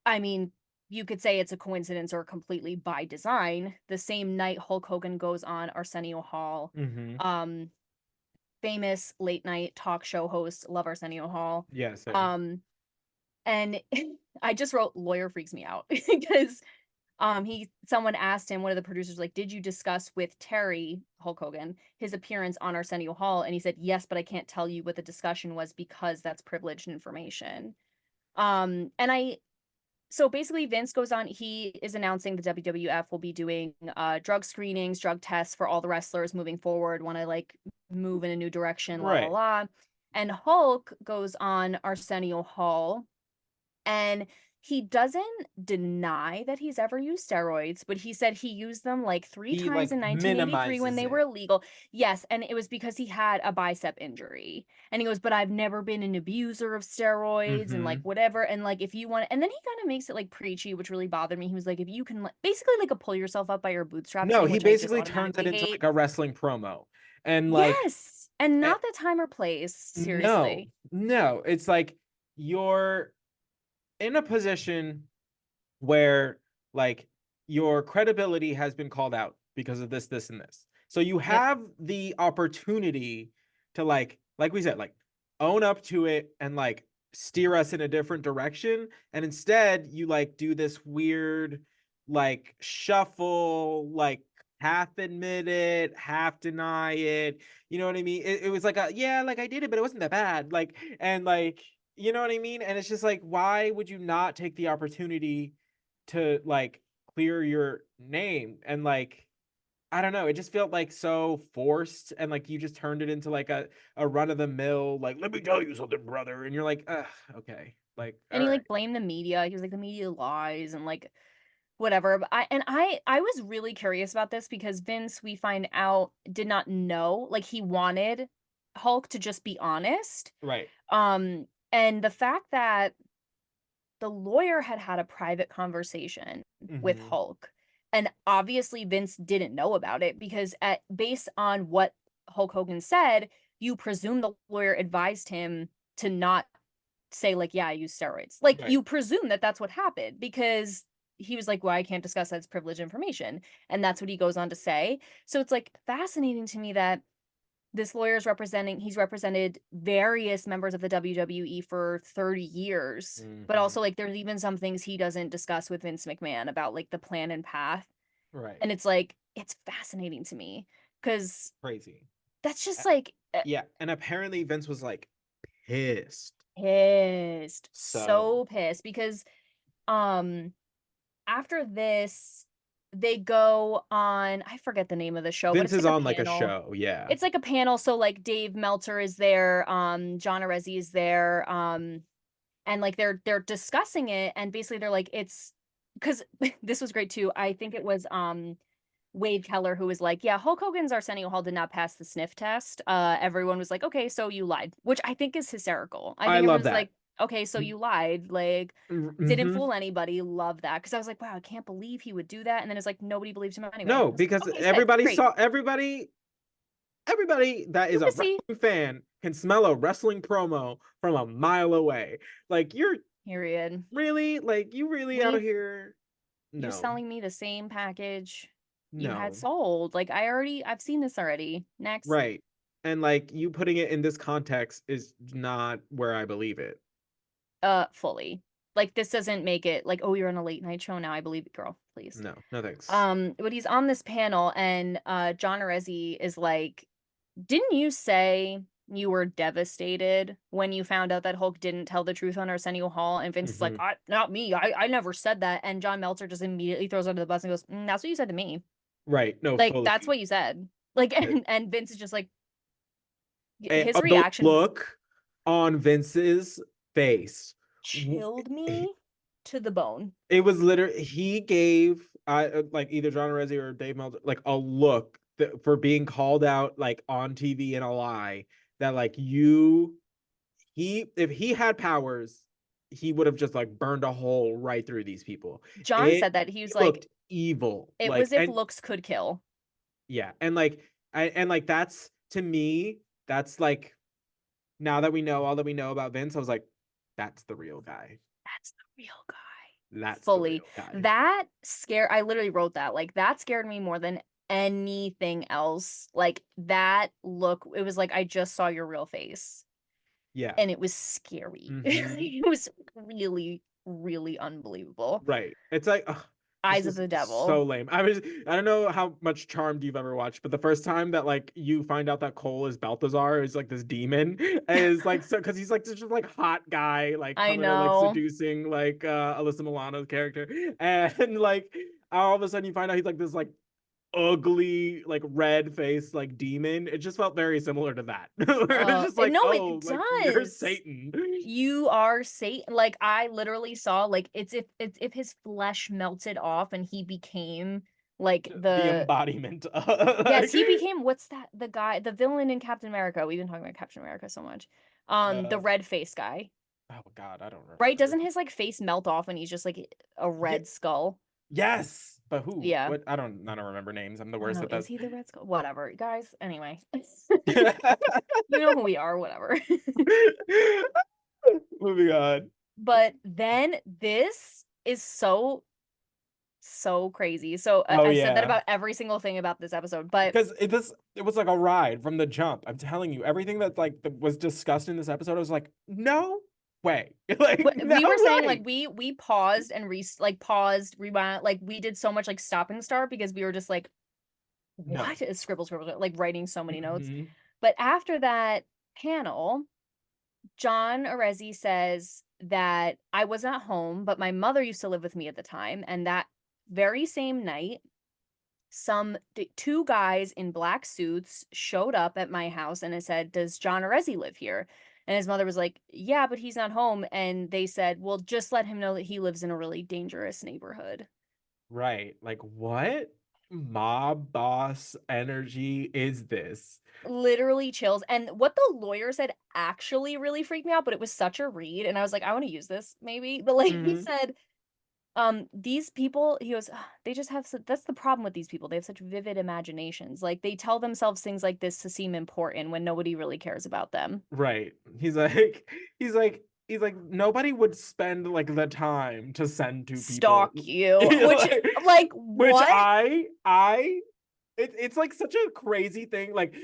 I mean, you could say it's a coincidence or completely by design. The same night Hulk Hogan goes on Arsenio Hall. Hmm. Um famous late night talk show host, love Arsenio Hall. Yeah, same. Um and I just wrote lawyer freaks me out because someone asked him, one of the producers, like, did you discuss with Terry Hulk Hogan his appearance on Arsenio Hall? And he said, yes, but I can't tell you what the discussion was because that's privileged information. And so basically Vince goes on, he is announcing the WWF will be doing drug screenings, drug tests for all the wrestlers moving forward, want to like move in a new direction, la la Right. la. And Hulk goes on Arsenio Hall and he doesn't deny that he's ever used steroids, but he said he used them like 3 He times like in 1983 when minimizes they were it. illegal. Yes, and it was because he had a bicep injury. And he goes, "But I've never been an abuser of steroids and like Mm-hmm. whatever." And like if you want, and then he kind of makes it like preachy, which really bothered me. He was like, "If you can basically like a pull yourself up by your bootstraps No, thing," he which I just basically turns it automatically into like hate. a wrestling promo. And like Yes, and eh, not the time or place, no, seriously. no, it's like you're in a position where like your credibility has been called out because of this, this, and this. So you Yep. have the opportunity to like we said, like own up to it and like steer us in a different direction. And instead, you like do this weird like shuffle, like half admit it, half deny it. You know what I mean? It was like a yeah, like I did it, but it wasn't that bad. Like and like you know what I mean? And it's just like, why would you not take the opportunity to like clear your name? And like I don't know, it just felt like so forced and like you just turned it into like a run of the mill like let me tell you something brother and you're like ugh, okay, like And all he right. like blamed the media. He was like the media lies and like whatever. But I was really curious about this because Vince, we find out, did not know. Like he wanted Hulk to just be honest. Right. And the fact that the lawyer had had a private conversation with Mm-hmm. Hulk, and obviously Vince didn't know about it because at based on what Hulk Hogan said, you presume the lawyer advised him to not say like, yeah, I use steroids. Like Right. you presume that that's what happened because he was like, well, I can't discuss that's privileged information, and that's what he goes on to say. So it's like fascinating to me that this lawyer is representing he's represented various members of the WWE for 30 years. But Mm-hmm. also like there's even some things he doesn't discuss with Vince McMahon about like the plan and path. Right. And it's like it's fascinating to me cuz Crazy. that's Uh, just like yeah, and apparently Vince was like pissed. pissed. So So pissed because um after this they go on, I forget the name of the show, but Vince it's is like a on like a panel. show, yeah. It's like a panel, so like Dave Meltzer is there, John Arezzi is there, and like they're discussing it, and basically they're like it's because this was great too. I think it was Wade Keller who was like, yeah, Hulk Hogan's Arsenio Hall did not pass the sniff test. Everyone was like, okay, so you lied, which I think is hysterical. I I think love everyone's that. like, okay, so you lied, like didn't Mm-hmm. fool anybody. Love that because I was like, wow, I can't believe he would do that, and then it's like nobody believes him anyway. I No, was like, because okay, sick, great, everybody that is a pussy. wrestling fan can smell a wrestling promo from a mile away. Like you're Period. really like you really out We here. You're No. selling me the same package you had No. sold. Like I've seen this already. Next. Right. And like you putting it in this context is not where I believe it. Fully. Like this doesn't make it like, oh, you're on a late night show now. I believe it, girl, please. No. No thanks. But he's on this panel and John Arezzi is like, didn't you say you were devastated when you found out that Hulk didn't tell the truth on Arsenio Hall? And Vince is like, Hmm. not me. I never said that. And John Meltzer just immediately throws under the bus and goes, that's what you said to me. Right. No, Like, that's fully. what you said. Like, Uh, and Vince is just like, his the reaction look on Vince's face. chilled me to the bone. It was literally he gave like either John Arezzi or Dave Meltzer like a look for being called out like on TV in a lie that like you he if he had powers he would have just like burned a hole right through these people. John It said that he was like, looked evil it like was if and looks could kill. yeah and like and like that's to me that's like now that we know all that we know about Vince I was like that's the real guy. That's the real guy. That's the Fully. real guy. That scare I literally wrote that. Like that scared me more than anything else. Like that look, it was like I just saw your real face. Yeah. And it was scary. Hmm. It was really, really unbelievable. Right. It's like ugh, this Eyes of was the so devil. lame. I don't know how much Charmed you've ever watched, but the first time that like you find out that Cole is Balthazar is like this demon is like so because he's like this just like hot guy like I coming and like know. seducing like Alyssa Milano's character and like all of a sudden you find out he's like this like ugly, like red face, like demon. It just felt very similar to that. Where it's just like, No, oh, it like you're does. Satan. You are Satan. Like I literally saw like it's if his flesh melted off and he became like The the embodiment. yes, Like, he became what's that the guy the villain in Captain America. We've been talking about Captain America so much. The uh, red face guy. oh God, I don't Right? remember. Doesn't his like face melt off and he's just like a Yeah, red skull? yes, but who? Yeah. What? I don't remember names. I'm the I don't worst know. at Is that. he the red skull? Whatever. Guys, anyway. You know who we are, whatever. Moving on. But then this is so crazy. So Oh I said that yeah. about every single thing about this episode, but Because it was like a ride from the jump. I'm telling you, everything that like that was discussed in this episode, I was like, no way. Like, no we were saying like way. we paused and paused, rewound, like we did so much like stop and start because we were just like, No. what is scribble, like writing so many notes. Mhm. But after that panel, John Arezzi says that I was not home, but my mother used to live with me at the time, and that very same night two guys in black suits showed up at my house and it said, "Does John Arezzi live here?" And his mother was like, "Yeah, but he's not home." And they said, "Well, just let him know that he lives in a really dangerous neighborhood." Right. Like, what mob boss energy is this? Literally chills. And what the lawyer said actually really freaked me out, but it was such a read. And I was like, I want to use this maybe. But like he Hmm. said, these people, he goes, "Ugh, they just have that's the problem with these people. They have such vivid imaginations. Like they tell themselves things like this to seem important when nobody really cares about them. Right. He's like, nobody would spend like the time to send to people. Stalk you." Which Like, like which what? it's like such a crazy thing. Like,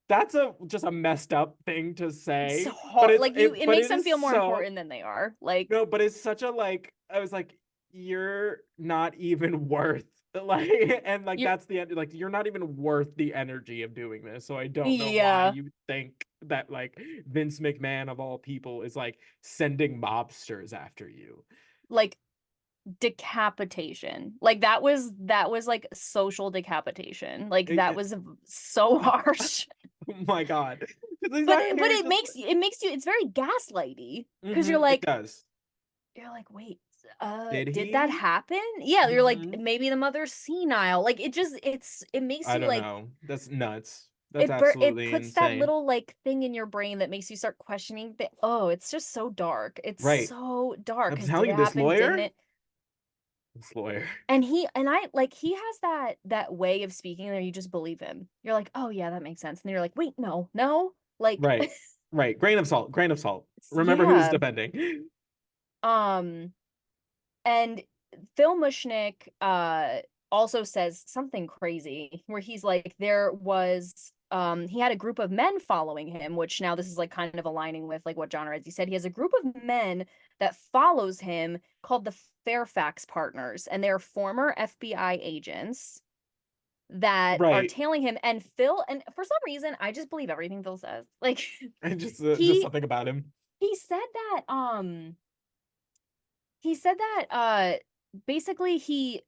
that's a just a messed up thing to It's say, but hard. Like you it but makes it them is feel more so important than they are. Like no, but it's such a like I was like, you're not even worth like and like you're that's the end like you're not even worth the energy of doing this. So I don't know why yeah, you think that like Vince McMahon of all people is like sending mobsters after you. like decapitation. Like that was like social decapitation. Like It, that was so harsh. oh my God. He's But out it, but here it just makes it makes you it's very gaslighty because it does. you're like, wait, Did did that he? happen? Yeah, you're like, Hmm. maybe the mother's senile. Like it makes I you don't like know. That's nuts. That's it absolutely puts that insane. little like thing in your brain that makes you start questioning oh, it's just so dark. It's Right. so dark I'm because did telling it you, this happen? Didn't lawyer, it? this lawyer. And I like he has that way of speaking that you just believe him. You're like, oh yeah, that makes sense. And then you're like, wait, no, no, like Right. Right. Grain of salt. Grain of salt. Remember who's yeah. defending. Um, and Phil Mushnick also says something crazy where he's like there was he had a group of men following him, which now this is like kind of aligning with like what John Redzi said. He has a group of men that follows him called the Fairfax Partners, and they're former FBI agents that are Right. tailing him. And Phil, and for some reason I just believe everything Phil says. Like And just he something about him. he said that he said that basically he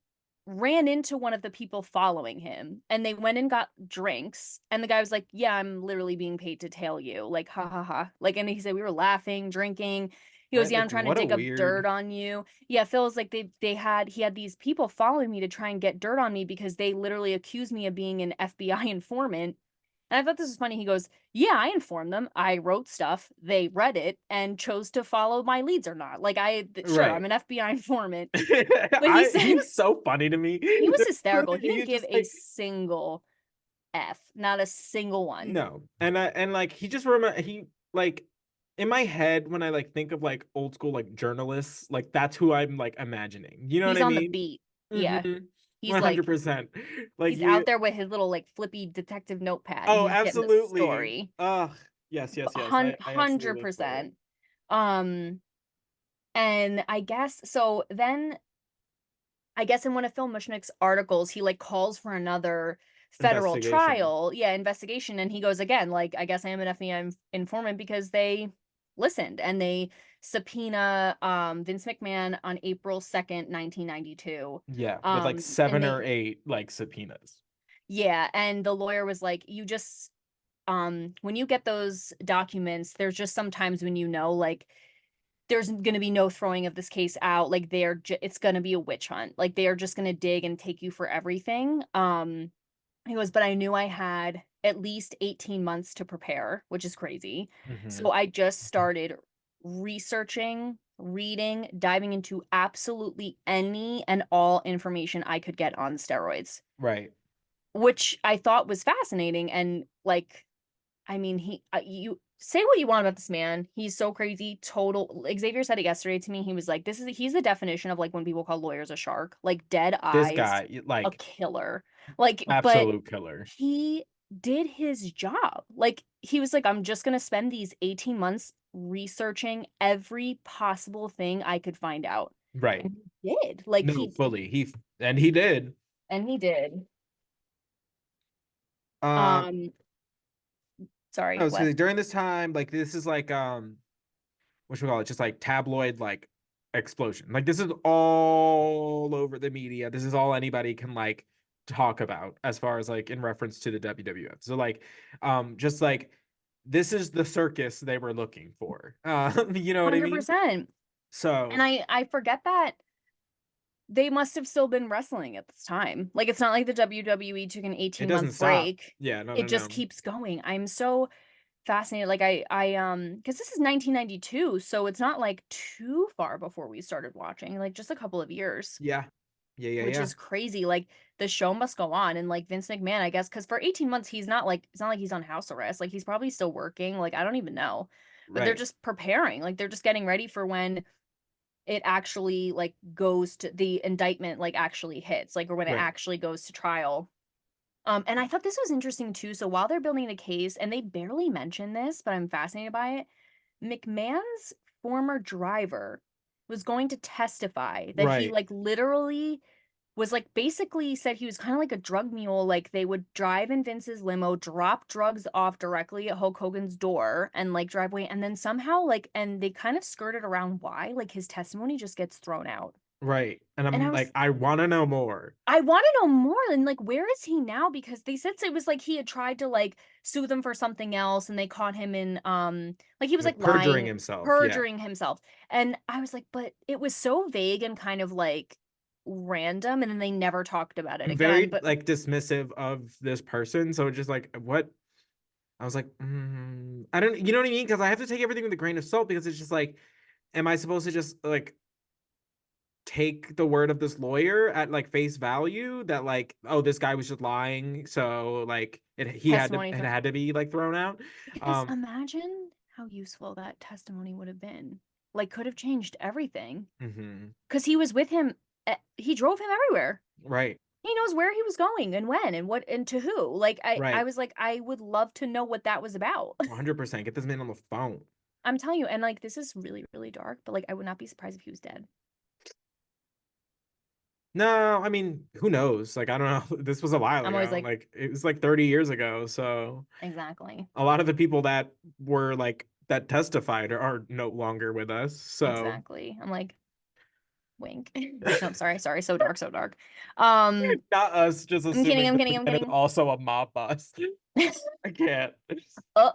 ran into one of the people following him and they went and got drinks and the guy was like, "Yeah, I'm literally being paid to tail you." Like, ha ha ha. Like, and he said we were laughing, drinking. He goes, Right. "Yeah, Like I'm trying to what a dig up dirt weird. on you." Yeah, Phil's like he had these people following me to try and get dirt on me because they literally accused me of being an FBI informant. And I thought this was funny. He goes, "Yeah, I informed them. I wrote stuff. They read it and chose to follow my leads or not. Like sure, Right. I'm an FBI informant." But he I said he's so funny to me. he was hysterical. He didn't He's give just a like single F, not a single one. no. And like he just remember he like in my head when I like think of like old school like journalists, like that's who I'm like imagining. You know what He's I on the mean? beat. Yeah. Mm-hmm. He's like 100%. Like he's out you there with his little like flippy detective notepad and oh, he's getting the absolutely. story. Ugh. Yes, yes, yes. I absolutely live for it. 100%. Um and I guess so then I guess in one of Phil Mushnick's articles, he like calls for another federal Investigation. trial, yeah, investigation, and he goes again, like, I guess I am an FBI informant because they listened and they subpoena Vince McMahon on April 2nd, 1992. Yeah, with like And seven or they eight like subpoenas. Yeah, and the lawyer was like, you just when you get those documents, there's just sometimes when like there's going to be no throwing of this case out. Like it's going to be a witch hunt. Like they are just going to dig and take you for everything. He goes, but I knew I had at least 18 months to prepare, which is crazy. Hmm. So I just started researching, reading, diving into absolutely any and all information I could get on steroids, Right. which I thought was fascinating. And like, I mean, you say what you want about this man. He's so crazy. Total. Xavier said it yesterday to me. He was like, he's the definition of like when people call lawyers a shark, like dead This eyes, guy, a like, killer. Like, but absolute killer. he did his job. Like, he was like, I'm just going to spend these 18 months researching every possible thing I could find out. Right. And he did. Like, No, fully. He did. and he did. Um, Um, I sorry, was what? during this time, like this is like what should we call it? Just like tabloid like explosion. Like this is all over the media. This is all anybody can like talk about as far as like in reference to the WWF. So like just like this is the circus they were looking for. You know what I mean? 100%. And So I forget that they must have still been wrestling at this time. Like it's not like the WWE took an it doesn't 18-month stop. break. Yeah, no, It no, just no. keeps going. I'm so fascinated. Like because this is 1992, so it's not like too far before we started watching, like just a couple of years, Yeah. Yeah, yeah, which yeah. is crazy. Like the show must go on and like Vince McMahon, I guess, because for 18 months he's not like it's not like he's on house arrest. Like he's probably still working. Like I don't even know. But they're Right. just preparing. Like they're just getting ready for when it actually like goes to the indictment like actually hits like or when it Right. actually goes to trial. And I thought this was interesting too. So while they're building the case, and they barely mention this, but I'm fascinated by it, McMahon's former driver was going to testify that he Right. like literally was like basically said he was kind of like a drug mule. Like they would drive in Vince's limo, drop drugs off directly at Hulk Hogan's door and like drive away. And then somehow like, and they kind of skirted around why, like his testimony just gets thrown out. Right. And And I'm like, I want to know more. I want to know more. And like, where is he now? Because they said it was like he had tried to like sue them for something else and they caught him in, like he was like Like perjuring lying, himself. Yeah. perjuring himself. And I was like, but it was so vague and kind of like random. And then they never talked about it I'm again. very But like dismissive of this person. So just like what I was like, I don't, you know what I mean? Because I have to take everything with a grain of salt because it's just like, am I supposed to just like take the word of this lawyer at like face value that like, oh, this guy was just lying, so like testimony it from, had to be like thrown out. because Um, imagine how useful that testimony would have been. Like, could have changed everything. mhm. Because he was with him, he drove him everywhere. Right, He knows where he was going and when and what and to who. Like I right, was like I would love to know what that was about. 100%. Get this man on the phone. I'm telling you, and like this is really really dark, but like I would not be surprised if he was dead. No, I mean, who knows? Like, I don't know. This was a while I'm always ago. like Like, it was like 30 years ago. So exactly. a lot of the people that were like that testified are no longer with us. So Exactly. I'm like wink. No, sorry, so dark, so dark. Um not us just I'm kidding, assuming I'm that kidding, the I'm man is kidding. also a mob boss. I can't.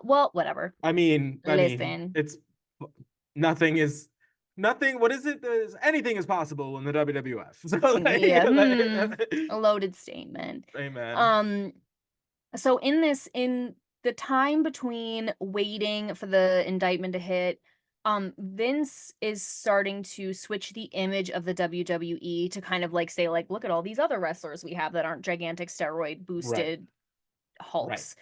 Well, whatever. I mean, Listen. it's nothing is nothing. What is it? Anything is possible in the WWF. So Yeah, like, a loaded statement. amen. Um So in the time between waiting for the indictment to hit, Vince is starting to switch the image of the WWE to kind of like say like, look at all these other wrestlers we have that aren't gigantic steroid Right, boosted right, hulks.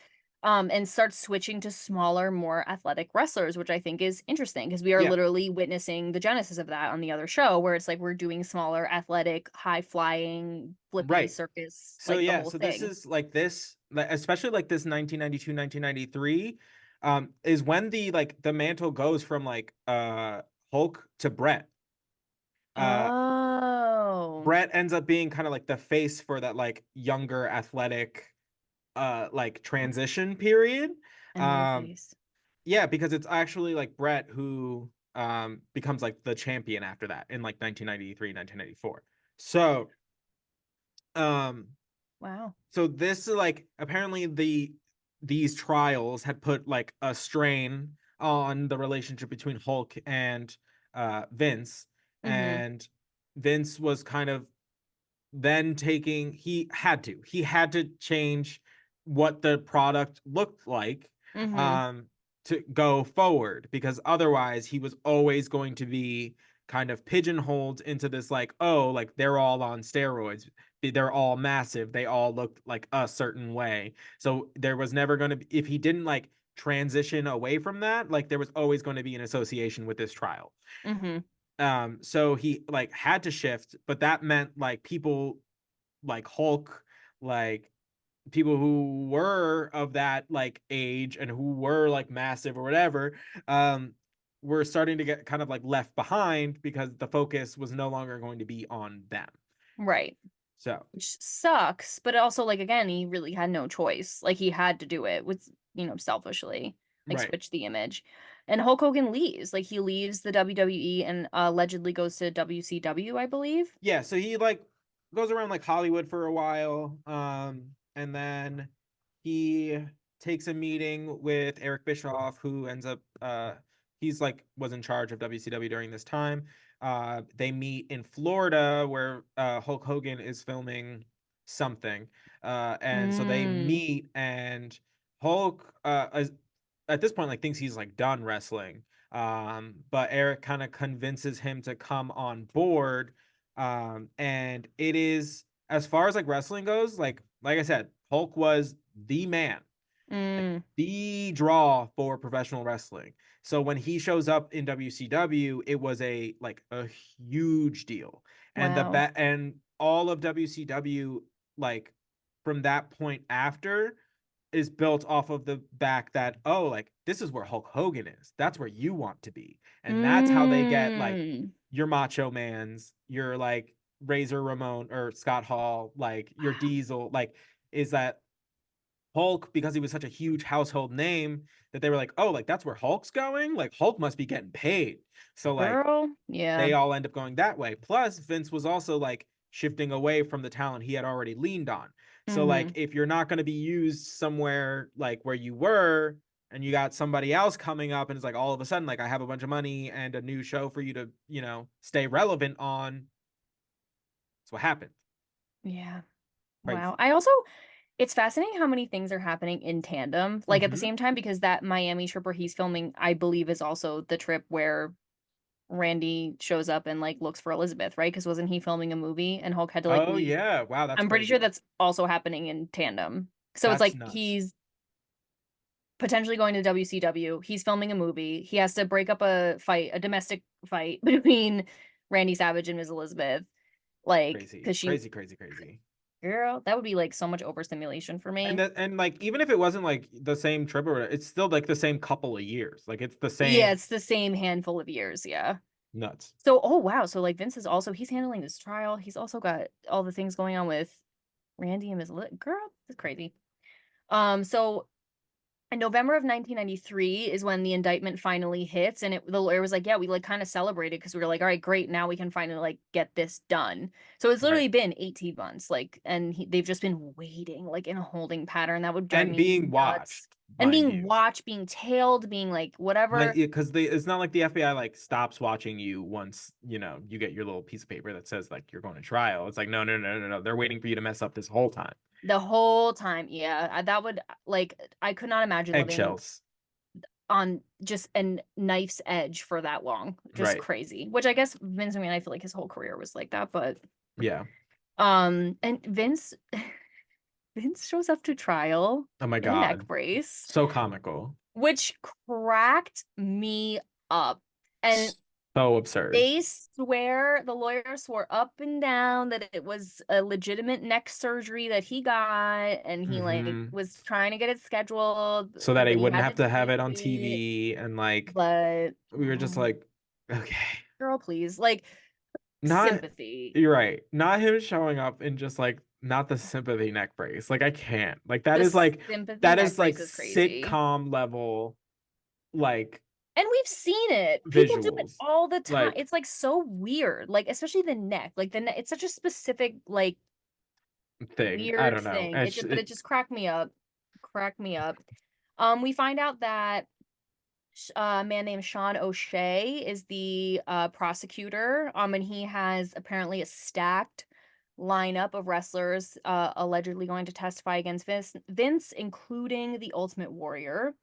And start switching to smaller, more athletic wrestlers, which I think is interesting because we are yeah, literally witnessing the genesis of that on the other show, where it's like we're doing smaller, athletic, high flying, flippy right. circus, So like the yeah, whole so this thing. is like this, especially like this 1992, 1993, is when the mantle goes from like Hulk to Brett. Uh, Oh. Brett ends up being kind of like the face for that like younger athletic like transition period. A new Um, face. yeah, because it's actually like Brett who becomes like the champion after that in like 1993, 1994. So um Wow. So this is like apparently these trials had put like a strain on the relationship between Hulk and Vince, Mhm. and Vince was kind of then taking he had to change what the product looked like Mhm. um to go forward, because otherwise he was always going to be kind of pigeonholed into this, like, oh, like they're all on steroids, they're all massive, they all looked like a certain way. So there was never going to be, if he didn't like transition away from that, like there was always going to be an association with this trial. Mhm. So he like had to shift, but that meant like people like Hulk, like people who were of that like age and who were like massive or whatever, um, were starting to get kind of like left behind because the focus was no longer going to be on them. Right. So, Which sucks, but also, like, again, he really had no choice. Like, he had to do it with, selfishly, like, right. switch the image. And Hulk Hogan leaves. Like, he leaves the WWE and allegedly goes to WCW, I believe. Yeah, so he like goes around like Hollywood for a while, and then he takes a meeting with Eric Bischoff, who ends up he's like was in charge of WCW during this time. They meet in Florida where Hulk Hogan is filming something. And so they Mm. meet, and Hulk at this point like thinks he's like done wrestling. But Eric kind of convinces him to come on board. And it is, as far as like wrestling goes, like I said, Hulk was the man, like Mm. the draw for professional wrestling. So when he shows up in WCW, it was a huge deal. And Wow. and all of WCW, like from that point after, is built off of the back that, oh, like this is where Hulk Hogan is. That's where you want to be. And that's how they get like Mm. your Macho Mans, your like Razor Ramon or Scott Hall, like your Diesel, like is that Hulk, because he was such a huge household name, that they were like, oh, like that's where Hulk's going? Like Hulk must be getting paid. So like Girl? Yeah. they all end up going that way. Plus, Vince was also like shifting away from the talent he had already leaned on. So like Mhm. if you're not going to be used somewhere like where you were, and you got somebody else coming up and it's like all of a sudden like I have a bunch of money and a new show for you to, stay relevant on. That's what happened. Yeah. Wow. Crazy. I also it's fascinating how many things are happening in tandem, like, at the Mm-hmm. same time, because that Miami trip where he's filming, I believe, is also the trip where Randy shows up and, like, looks for Elizabeth, right? Because 'Cause wasn't he filming a movie and Hulk had to, like, Oh leave? yeah. Wow, that's I'm pretty sure crazy. that's also happening in tandem. So it's That's like nuts. he's potentially going to WCW, he's filming a movie, he has to break up a domestic fight between Randy Savage and Miss Elizabeth, like, Crazy. because she Crazy, crazy, crazy. girl, that would be, like, so much overstimulation for And me. that, and like even if it wasn't like the same trip or it's still like the same couple of years. Like it's the Yeah, same. it's the same handful of years, yeah. Nuts. So oh, wow, so, like, Vince is also he's handling this trial, he's also got all the things going on with Randy and Miss Li girl, that's crazy. So in November of 1993 is when the indictment finally hits, and the lawyer was like, "Yeah, we, like, kinda celebrated because we were like, 'Alright, great, now we can finally, like, get this done.'" So it's Right. literally been 18 months, like, and they've just been waiting, like, in a holding pattern, that would drive And me being nuts. watched, And mind being you. watched, being tailed, being, like, Like, whatever. because they it's not like the FBI like stops watching you once, you get your little piece of paper that says like you're going to trial. It's like, no, no, no, no, no. They're waiting for you to mess up this whole time. The whole time, yeah, that would like, I could not imagine living Eggshells. on just a knife's edge for that long, just Right. crazy, which I guess Vince McMahon, I feel like his whole career was like that, but, Yeah. and Vince Vince shows up to trial Oh my in a neck God. brace, So comical. which cracked me up, and So absurd. the lawyer swore up and down that it was a legitimate neck surgery that he got, and he, like, Hmm. was trying to get it scheduled, So that he but he wouldn't had have to to have delay it on it, TV, and like but, we were just like, okay. girl, please, like, Not sympathy. You're right. Not him showing up in just like not the sympathy neck brace. Like I can't. Like The sympathy that neck is like brace is crazy. sitcom level like And we've seen it. People do it visuals. all the time. Like It's, like, so weird, like, especially the neck, like, it's such a specific, like, thing. I Weird don't know. thing. But it just cracked me up. Cracked me up. We find out that a man named Sean O'Shea is the prosecutor. And he has apparently a stacked lineup of wrestlers allegedly going to testify against Vince, including the Ultimate Warrior.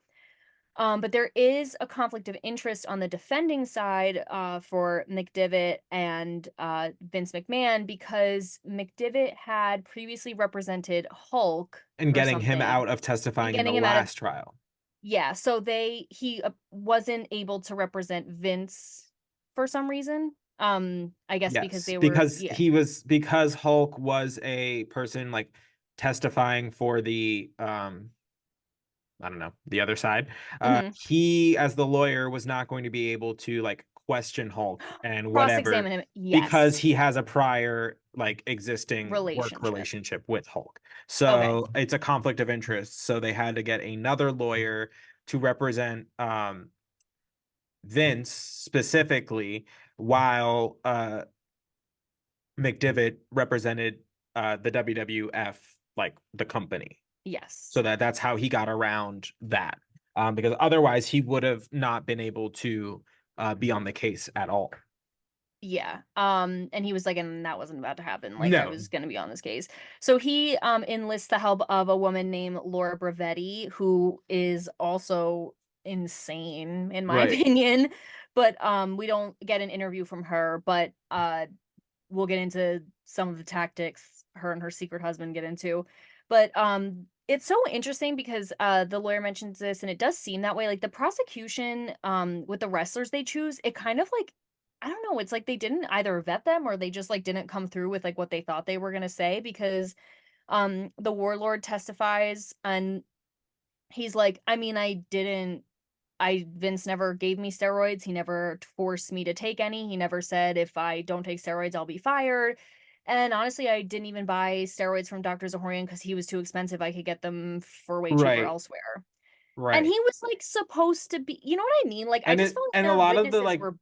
But there is a conflict of interest on the defending side for McDivitt and Vince McMahon because McDivitt had previously represented Hulk and for getting him something out of and testifying in the getting him out of, last trial. yeah, so he wasn't able to represent Vince for some reason. I guess because Yes, they were, because yeah. because Hulk was a person like testifying for the I don't know, the other side. Mhm. He, as the lawyer, was not going to be able to like question Hulk and whatever Cross-examine him. because Yes. he has a prior like existing work Relationship. relationship with Hulk. Okay. So it's a conflict of interest. So they had to get another lawyer to represent Vince specifically, while McDivitt represented the WWF, like the company. Yes. So that's how he got around that. Because otherwise he would have not been able to be on the case at all. Yeah. And he was like, and that wasn't about to happen. Like I No. was gonna be on this case. So he enlists the help of a woman named Laura Bravetti, who is also insane in my Right. opinion. But we don't get an interview from her, but we'll get into some of the tactics her and her secret husband get into. But it's so interesting because the lawyer mentions this and it does seem that way. Like the prosecution with the wrestlers they choose, it kind of like I don't know, it's like they didn't either vet them or they just like didn't come through with like what they thought they were gonna say because the warlord testifies and he's like, I mean, I Vince never gave me steroids. He never forced me to take any. He never said if I don't take steroids, I'll be fired. And honestly, I didn't even buy steroids from Dr. Zahorian because he was too expensive. I could get them for way cheaper Right. elsewhere. And Right. he was like supposed to be, you know what I mean? Like I And just it felt like and a their lot of the witnesses like were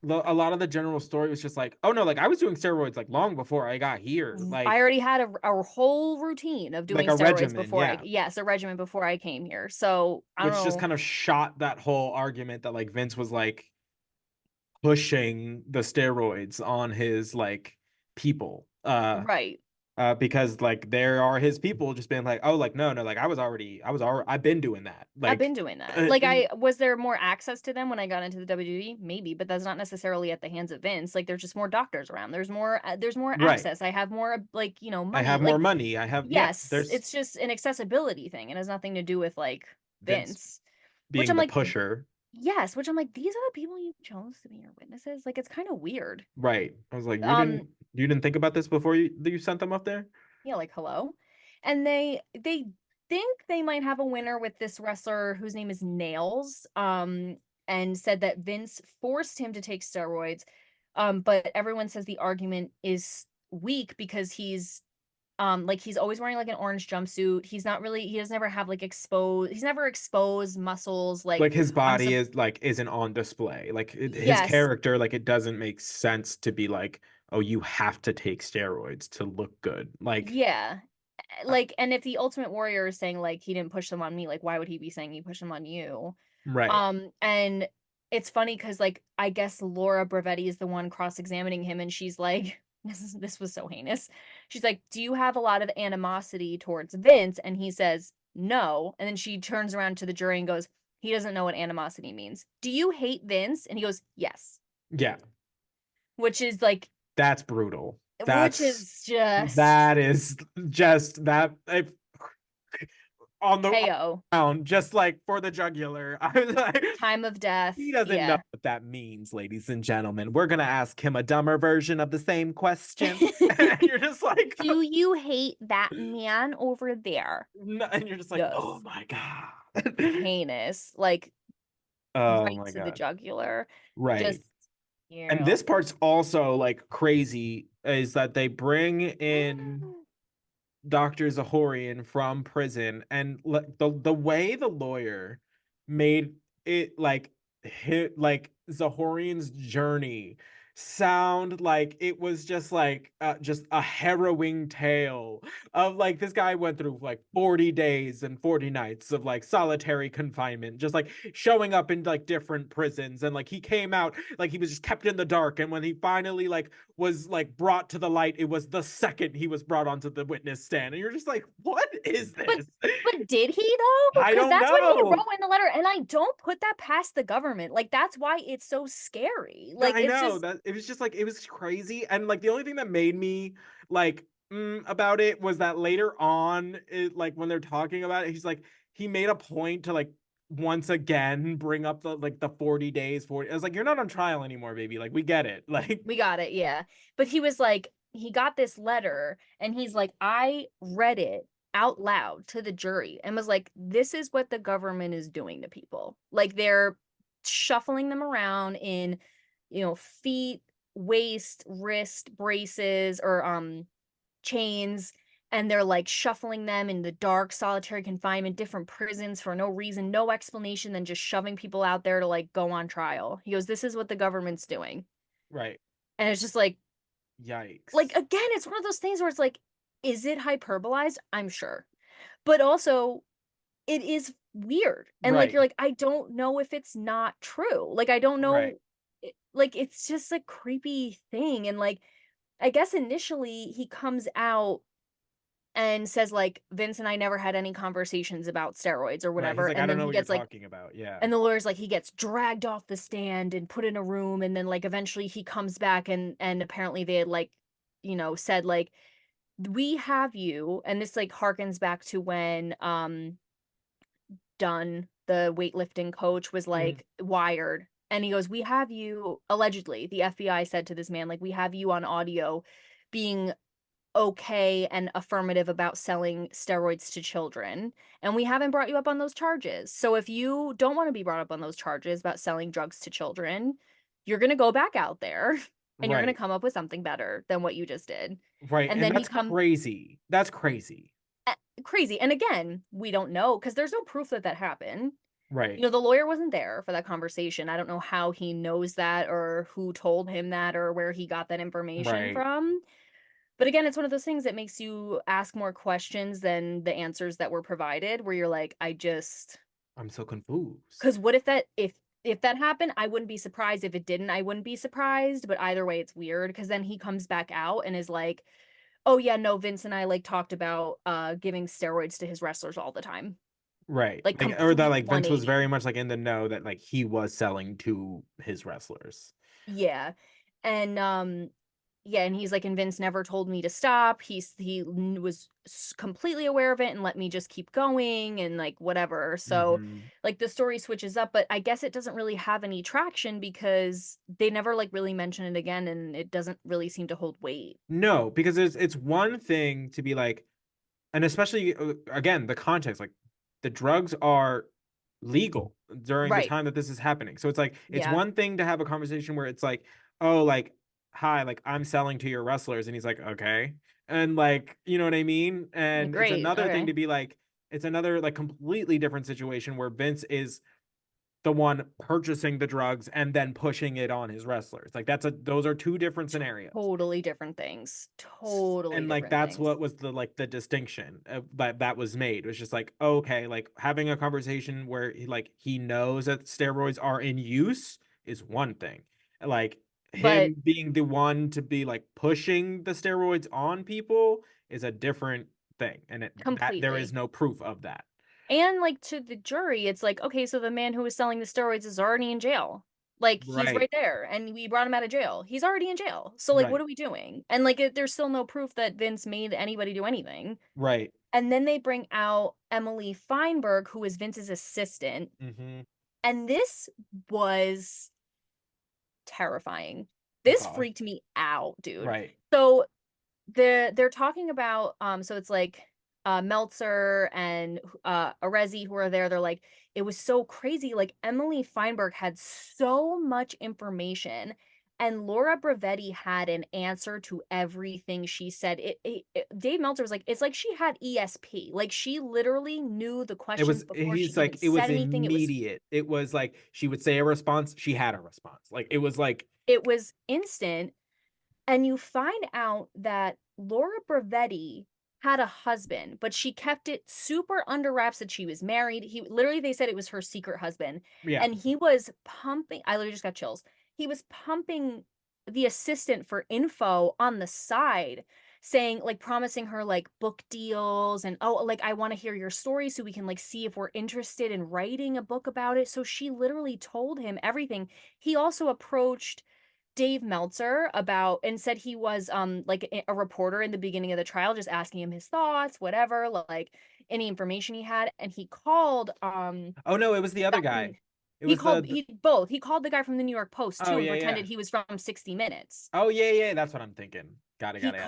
a lot of the general story was just like, oh no, like I was doing steroids like long before I got here. I Like already had a whole routine of like doing a steroids regimen, before yeah. yes, a regimen before I came here. So I don't Which just know. kind of shot that whole argument that like Vince was like pushing the steroids on his like people. Right. Because like there are his people just being like, oh, like no, like I've been doing that. I've Like, been doing that. Like, I was there more access to them when I got into the WWE? Maybe, but that's not necessarily at the hands of Vince. Like, there's just more doctors around. There's more right. access. I have more, like, I money. have more Like, money. I have yeah. yes, There's it's just an accessibility thing. It has nothing to do with like Vince Vince. Which being I'm the like, pusher. yes, which I'm like, these are the people you chose to be your witnesses. Like, it's kind of weird. Right. I was like, Um, you didn't think about this before you sent them up there? Yeah, like, hello? And they think they might have a winner with this wrestler whose name is Nails, and said that Vince forced him to take steroids. But everyone says the argument is weak because like he's always wearing like an orange jumpsuit. He doesn't ever have like he's never exposed muscles like Like his so body is like isn't on display. Like his yes, character, like it doesn't make sense to be like, oh, you have to take steroids to look good. Like, yeah. Like, and if the Ultimate Warrior is saying like he didn't push them on me, like why would he be saying he pushed them on you? right. And it's funny because like I guess Laura Bravetti is the one cross-examining him, and she's like, this was so heinous. She's like, "Do you have a lot of animosity towards Vince?" And he says, "No." And then she turns around to the jury and goes, "He doesn't know what animosity means. Do you hate Vince?" And he goes, "Yes." Yeah. Which is like, That's brutal. which That's is just that is just that if on the KO. ground, just like for the jugular. I was like, Time of death. he doesn't know Yeah. what that means, ladies and gentlemen. We're gonna ask him a dumber version of the same question. And you're just like, Do you hate that man over there? and you're just like, oh Yes. my God. Heinous. Like Oh right my to the God. jugular. Right. Just, you And know. this part's also like crazy is that they bring in Dr. Zahorian from prison and the way the lawyer made it like hit like Zahorian's journey sound like it was just a harrowing tale of like this guy went through like 40 days and 40 nights of like solitary confinement, just like showing up in like different prisons, and like he came out like he was just kept in the dark, and when he finally like was like brought to the light, it was the second he was brought onto the witness stand, and you're just like, what is But this? but did he though? I Because don't that's what he know. wrote in the letter, and I don't put that past the government. Like that's why it's so scary. Like I it's know just that it was just like it was crazy, and like the only thing that made me like about it was that later on, like when they're talking about it, he's like he made a point to like once again bring up the like the 40 days 40. I was like, you're not on trial anymore, baby. Like we get it. Like we got it, yeah. But he was like, he got this letter and he's like, I read it out loud to the jury and was like, this is what the government is doing to people. Like they're shuffling them around in, feet, waist, wrist braces or chains, and they're like shuffling them in the dark, solitary confinement, different prisons for no reason, no explanation than just shoving people out there to like go on trial. He goes, this is what the government's doing. right. And it's just like Yikes. again, it's one of those things where it's like, is it hyperbolized? I'm sure. But also it is weird. And like Right. you're like, I don't know if it's not true. Like I don't Right. know like it's just a creepy thing. And like I guess initially he comes out and says like Vince and I never had any conversations about steroids or Right. He's whatever. like, I And don't then know he what you're gets like talking about. Yeah. and the lawyer's like he gets dragged off the stand and put in a room and then like eventually he comes back and apparently they had like said like we have you, and this like harkens back to when Dunn, the weightlifting coach, was Mhm. like wired. And he goes, we have you allegedly, the FBI said to this man, like, we have you on audio being okay and affirmative about selling steroids to children. And we haven't brought you up on those charges. So if you don't want to be brought up on those charges about selling drugs to children, you're going to go back out there and you're going to Right. come up with something better than what you just did. Right. And And then he that's come crazy. That's crazy. crazy. And again, we don't know because there's no proof that that happened. Right. The lawyer wasn't there for that conversation. I don't know how he knows that or who told him that or where he got that information Right. from. But again, it's one of those things that makes you ask more questions than the answers that were provided, where you're like, I just I'm so confused. because what if that happened, I wouldn't be surprised. If it didn't, I wouldn't be surprised. But either way, it's weird because then he comes back out and is like, oh yeah, no, Vince and I like talked about giving steroids to his wrestlers all the time. Right. Like Like or that complete like Vince was 180. very much like in the know that like he was selling to his wrestlers. Yeah. And yeah, and he's like, and Vince never told me to stop. Was completely aware of it and let me just keep going and like whatever. So Hmm. like the story switches up, but I guess it doesn't really have any traction because they never like really mention it again and it doesn't really seem to hold weight. No, because it's one thing to be like, and especially again the context, like the drugs are legal during the Right. time that this is happening, so it's like it's Yeah. one thing to have a conversation where it's like, oh, like hi, like I'm selling to your wrestlers, and he's like, okay, and like you know what I mean, Like, and it's great. another thing Okay. to be like, it's another like completely different situation where Vince is the one purchasing the drugs and then pushing it on his wrestlers. Like those are two different scenarios. Totally different things. Totally And like different that's things. what was the like the distinction that was made. It was just like, okay, like having a conversation where he knows that steroids are in use is one thing. Like But him being the one to be like pushing the steroids on people is a different thing, and that there is completely. no proof of that. And, like, to the jury, it's like, "Okay, so the man who was selling the steroids is already in jail." Like, he's Right. right there, and we brought him out of jail. He's already in jail. So, like, what Right. are we doing? And, like, there's still no proof that Vince made anybody do anything. Right. And then they bring out Emily Feinberg, who is Vince's assistant, Mm-hmm. and this was terrifying. Oh This God. freaked me out, dude. Right. So they're talking about so it's like Meltzer and Arezi who are there. They're like, it was so crazy. Like Emily Feinberg had so much information And Laura Bravetti had an answer to everything she said. Dave Meltzer was like, it's like she had ESP. Like she literally knew the questions before she he's even like, it was said anything. immediate. It was like she would say a response, she had a response. Like it was like, It was instant. And you find out that Laura Bravetti had a husband, but she kept it super under wraps that she was married. He literally, they said it was her secret husband. yeah. And he was pumping, I literally just got chills. He was pumping the assistant for info on the side, saying, like, promising her like book deals and, oh, like, I want to hear your story so we can like see if we're interested in writing a book about it. So she literally told him everything. He also approached Dave Meltzer about and said he was like a reporter in the beginning of the trial, just asking him his thoughts, whatever, like any information he had. And he called Oh no, it was the guy other from guy. It he was called he both. He called the guy from the New York Post oh too and yeah, yeah. pretended he was from 60 Minutes. Oh yeah, yeah, that's what I'm thinking. Got it, He got it, got it.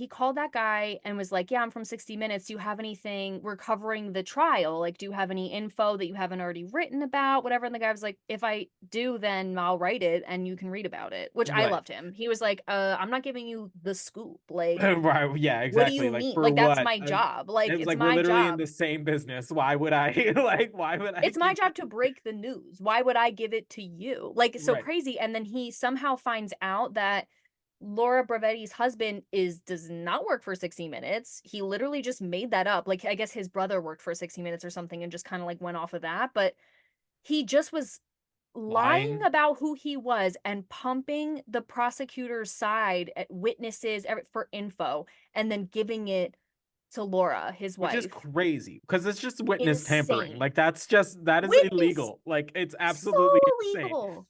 called that guy and was like, "Yeah, I'm from 60 Minutes. Do you have anything? We're covering the trial. Like, do you have any info that you haven't already written about? Whatever." And the guy was like, "If I do, then I'll write it and you can read about it." Which I Right. loved him. He was like, I'm not giving you the scoop. Like, Right, yeah, what do you exactly. Like mean? for Like, that's what? my job. Like, It was it's like we're my literally in job. the same business. Why would I like why would I It's my keep job to break the news. Why would I give it to you? Like, it's so right. crazy. And then he somehow finds out that Laura Bravetti's husband does not work for 60 Minutes. He literally just made that up. Like, I guess his brother worked for 60 Minutes or something and just kind of like went off of that. But he just was lying Lying? about who he was and pumping the prosecutor's side at witnesses for info and then giving it to Laura, his Which is wife. crazy because it's just witness tampering. Insane. Like that is Witness illegal. Like it's so absolutely insane. illegal.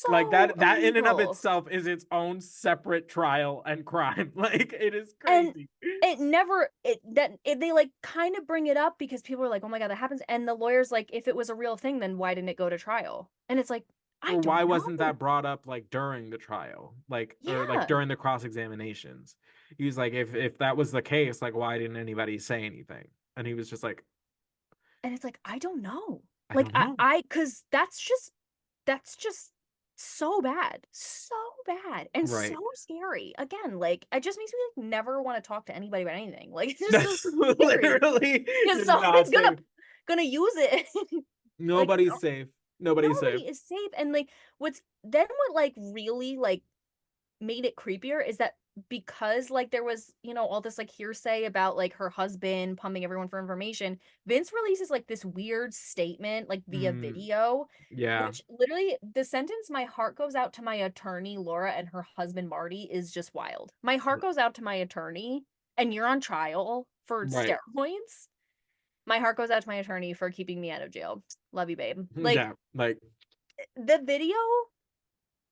Like So that in and of illegal. itself is its own separate trial and crime. Like it is And crazy. it never it that it, they like kind of bring it up because people are like, "Oh my God, that happens." And the lawyer's like, "If it was a real thing, then why didn't it go to trial?" And it's like, I Or why don't wasn't know. that brought up like during the trial? Like or like Yeah. during the cross examinations. He was like, if that was the case, like why didn't anybody say anything? And he was just like, And it's like, I don't know. I Like don't know. cuz that's just so bad. So bad and so Right. scary. Again, like it just makes me like never want to talk to anybody about anything. Like it's just so That's scary literally because you're not someone's safe. gonna use it. Like Nobody's safe. Nobody's safe. nobody is safe. And like what like really like made it creepier is that because like there was, all this like hearsay about like her husband pumping everyone for information, Vince releases like this weird statement like via Mm, video, yeah. which literally the sentence "my heart goes out to my attorney Laura and her husband Marty" is just wild. My heart goes out to my attorney and you're on trial for Right. steroids. My heart goes out to my attorney for keeping me out of jail. Love you, babe. Like Yeah. Like the video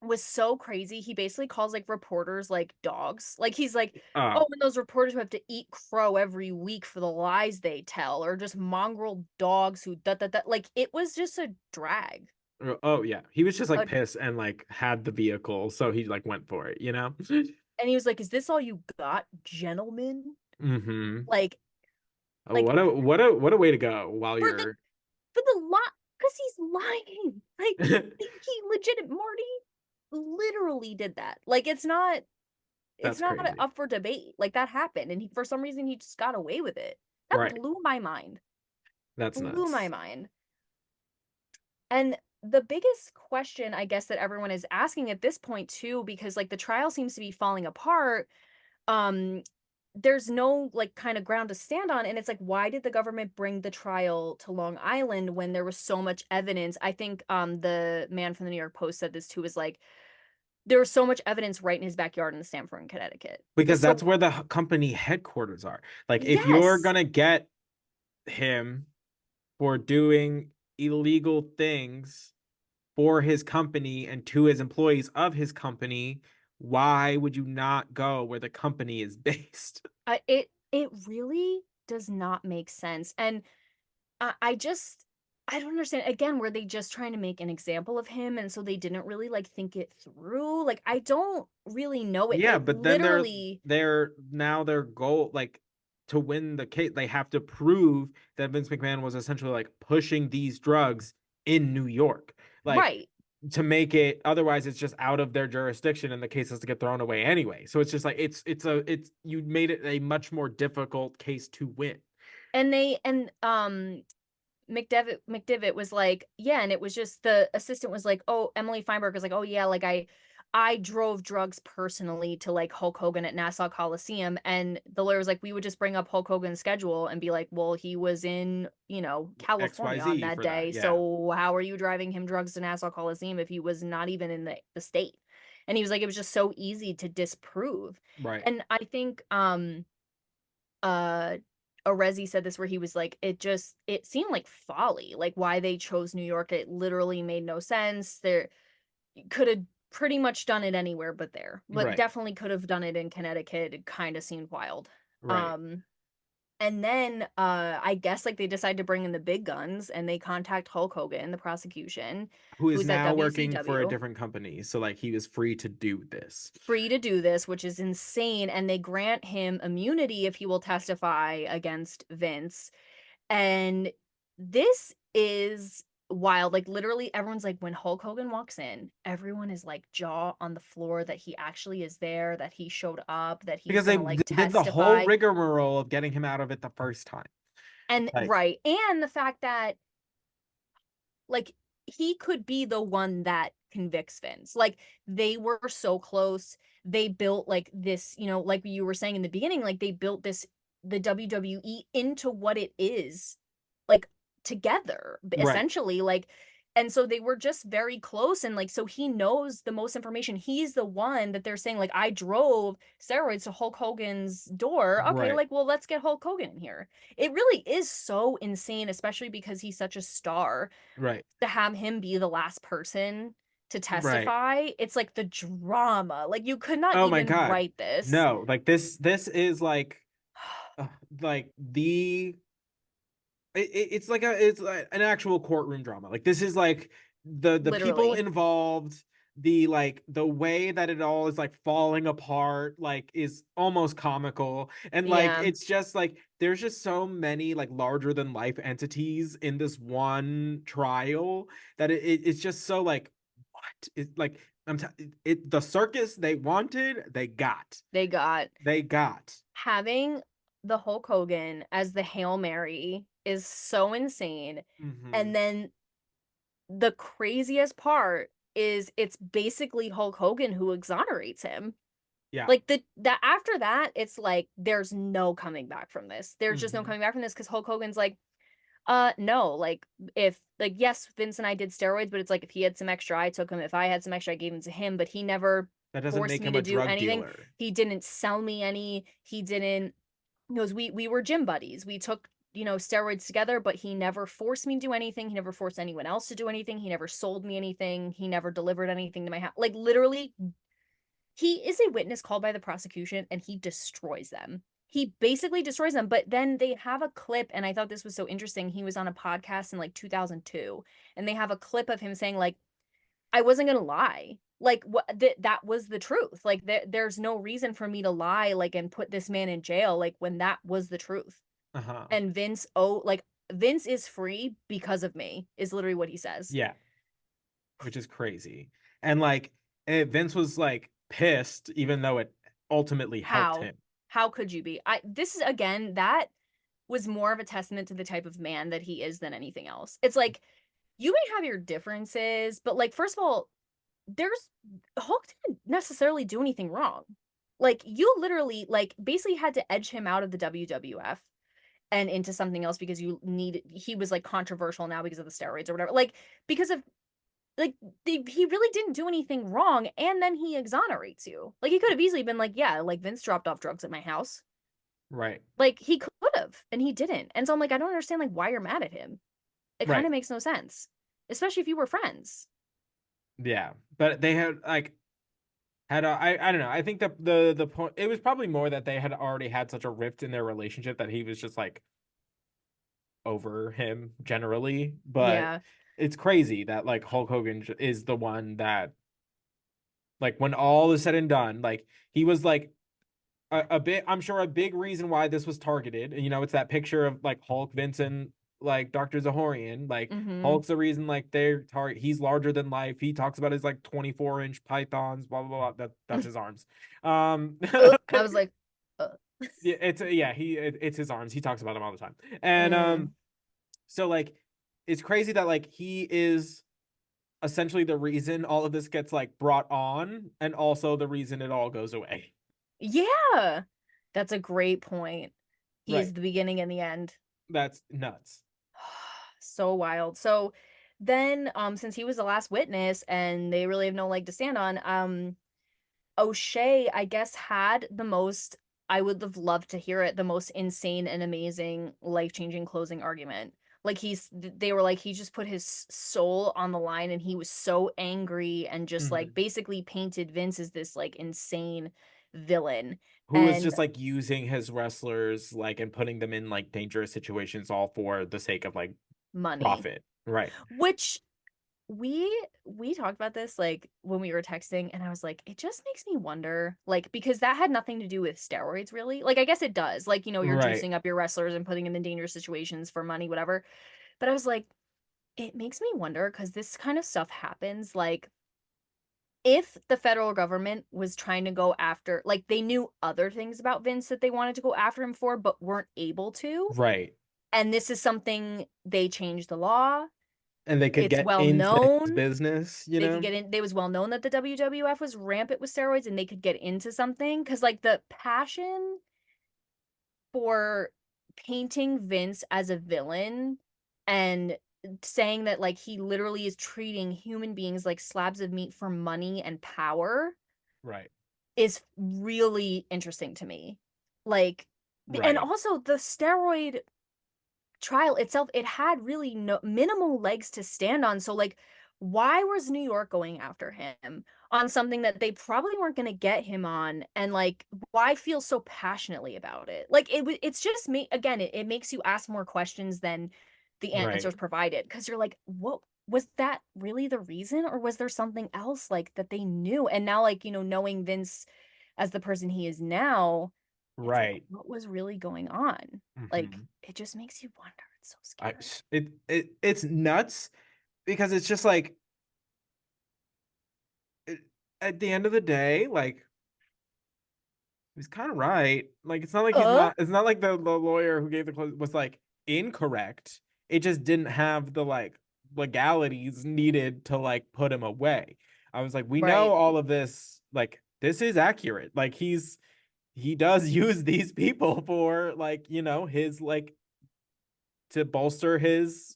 was so crazy. He basically calls like reporters like dogs. Like he's like, uh "Oh, and those reporters who have to eat crow every week for the lies they tell, or just mongrel dogs who da. Like it was just a drag. oh yeah. He was just like A, pissed and like had the vehicle, so he like went for it, you know? and he was like, "Is this all you got, gentlemen?" Mm-hmm. Like, Oh, like what a way to go while for the you're for the lot, because he's lying. Like he legit Marty literally did that. Like it's that's not crazy. up for debate. Like that happened, and for some reason he just got away with it. That Right. blew my mind. That's Blew my nuts. mind. And the biggest question, I guess, that everyone is asking at this point too, because like the trial seems to be falling apart, um, there's no like kind of ground to stand on. And it's like, why did the government bring the trial to Long Island when there was so much evidence? I think the man from the New York Post said this too, was like, there was so much evidence right in his backyard in Stamford, Connecticut. Because So that's where the company headquarters are. Like if you're yes. gonna get him for doing illegal things for his company and to his employees of his company, why would you not go where the company is based? It really does not make sense. And I don't understand. Again, were they just trying to make an example of him and so they didn't really like think it through? Like I don't really know it. Yeah, It but then literally they're now their goal like to win the case, they have to prove that Vince McMahon was essentially like pushing these drugs in New York. Like right. to make it, otherwise it's just out of their jurisdiction and the case has to get thrown away anyway. So it's just like it's you made it a much more difficult case to win. And McDivitt was like, yeah, and it was just the assistant was like, oh, Emily Feinberg was like, oh yeah, like I drove drugs personally to like Hulk Hogan at Nassau Coliseum, and the lawyer was like, we would just bring up Hulk Hogan's schedule and be like, well, he was in, California on XYZ that for that. day, Yeah. so how are you driving him drugs to Nassau Coliseum if he was not even in the state? And he was like, it was just so easy to disprove. Right. And I think uh Orezi said this where he was like, it seemed like folly, like why they chose New York. It literally made no sense. There could have pretty much done it anywhere but there, but Right. definitely could have done it in Connecticut. It kind of seemed wild. Right. Um, and then I guess like they decide to bring in the big guns and they contact Hulk Hogan, the prosecution, Who is who's at now working for a WCW, different company. So like he was free to do this. free to do this, which is insane, and they grant him immunity if he will testify against Vince. And this is wild. Like literally everyone's like when Hulk Hogan walks in, everyone is like jaw on the floor that he actually is there, that he showed up, that he's Because they gonna like did the whole testify. rigmarole of getting him out of it the first time. And Like, right. And the fact that like he could be the one that convicts Vince. Like they were so close. They built like this, like you were saying in the beginning, like they built the WWE into what it is, like together, right, essentially. Like, and so they were just very close. And like, so he knows the most information. He's the one that they're saying, like, I drove steroids to Hulk Hogan's door. Okay, right, like, well, let's get Hulk Hogan in here. It really is so insane, especially because he's such a star right, to have him be the last person to right. testify. It's like the drama. Like you could not Oh my even God. write this. No, like this is uh, like the it's like it's like an actual courtroom drama. Like this is like the people Literally. involved, the like the way that it all is like falling apart, like is almost comical. And like Yeah, it's just like there's just so many like larger than life entities in this one trial that it's just so like what? It's like it the circus they wanted, they got. they got They got. having the Hulk Hogan as the Hail Mary is so insane. Hmm. And then the craziest part is it's basically Hulk Hogan who exonerates him. Yeah. Like that after that, it's like there's no coming back from this. There's just no Hmm. coming back from this because Hulk Hogan's like, no, like if like yes, Vince and I did steroids, but it's like if he had some extra, I took him. If I had some extra, I gave him to him, but he never That doesn't forced make me him to a do drug anything. dealer. He didn't sell me any. He didn't because we were gym buddies. We took, steroids together, but he never forced me to do anything. He never forced anyone else to do anything. He never sold me anything. He never delivered anything to my house. Like literally, he is a witness called by the prosecution and he destroys them. He basically destroys them, but then they have a clip, and I thought this was so interesting. He was on a podcast in like 2002, and they have a clip of him saying like, "I wasn't gonna lie. Like what that was the truth. Like there's no reason for me to lie, like and put this man in jail. Like when that was the truth." Uh-huh. And Vince is free because of me. Is literally what he says. Yeah, which is crazy. And like Vince was like pissed even though it ultimately helped How? him. How could you be? This is again that was more of a testament to the type of man that he is than anything else. It's like you may have your differences, but like first of all, there's Hulk didn't necessarily do anything wrong. Like you literally like basically had to edge him out of the WWF and into something else because he was like controversial now because of the steroids or whatever. Like because of like he really didn't do anything wrong and then he exonerates you. Like he could have easily been like, yeah, like Vince dropped off drugs at my house. Right. Like he could have and he didn't. And so I'm like, I don't understand like why you're mad at him. It kind Right. of makes no sense, especially if you were friends. Yeah. But they had like had I don't know. I think the point, it was probably more that they had already had such a rift in their relationship that he was just like over him generally. But Yeah. it's crazy that like Hulk Hogan is the one that like when all is said and done, like he was like a bit, I'm sure a big reason why this was targeted. You know, it's that picture of like Hulk, Vincent, like Dr. Zahorian. Like Mm-hmm. Hulk's the reason like they're target. He's larger than life. He talks about his like 24-inch pythons. Blah blah blah. That's his arms. Um, I was like, uh. yeah, it's his arms. He talks about them all the time. And Mm. so like it's crazy that like he is essentially the reason all of this gets like brought on, and also the reason it all goes away. Yeah, that's a great point. He is Right. the beginning and the end. That's nuts. So wild. So then, since he was the last witness and they really have no leg to stand on, O'Shea, I guess, had the most, I would have loved to hear it, the most insane and amazing, life-changing closing argument. Like they were like, he just put his soul on the line and he was so angry and just like Mhm. basically painted Vince as this like insane villain. Who was And just like using his wrestlers like and putting them in like dangerous situations all for the sake of like money, profit. Right. which we talked about this like when we were texting and I was like it just makes me wonder like because that had nothing to do with steroids really. Like I guess it does. Like you're Right. juicing up your wrestlers and putting them in dangerous situations for money whatever. But I was like it makes me wonder cuz this kind of stuff happens like if the federal government was trying to go after like they knew other things about Vince that they wanted to go after him for but weren't able to, Right. and this is something they changed the law. And they could It's get well into his known. business, you They could know? get in. It was well known that the WWF was rampant with steroids and they could get into something because, like, the passion for painting Vince as a villain and saying that, like, he literally is treating human beings like slabs of meat for money and power Right. is really interesting to me. Like, and Right. also the steroid trial itself, it had really no minimal legs to stand on. So like, why was New York going after him on something that they probably weren't going to get him on? And like, why feel so passionately about it? Like it's just me again, it makes you ask more questions than the answers Right. provided because you're like, what was that really the reason or was there something else like that they knew? And now like, knowing Vince as the person he is now, it's like Right. what was really going on? Like Hmm. it just makes you wonder. It's so I scary. it's nuts because it's just like it, at the end of the day, like he's kind of right. Like it's not like he's Uh, not. It's not like the lawyer who gave the close was like incorrect. It just didn't have the like legalities needed to like put him away. I was like, we know right. all of this. Like this is accurate. Like he does use these people for like his like to bolster his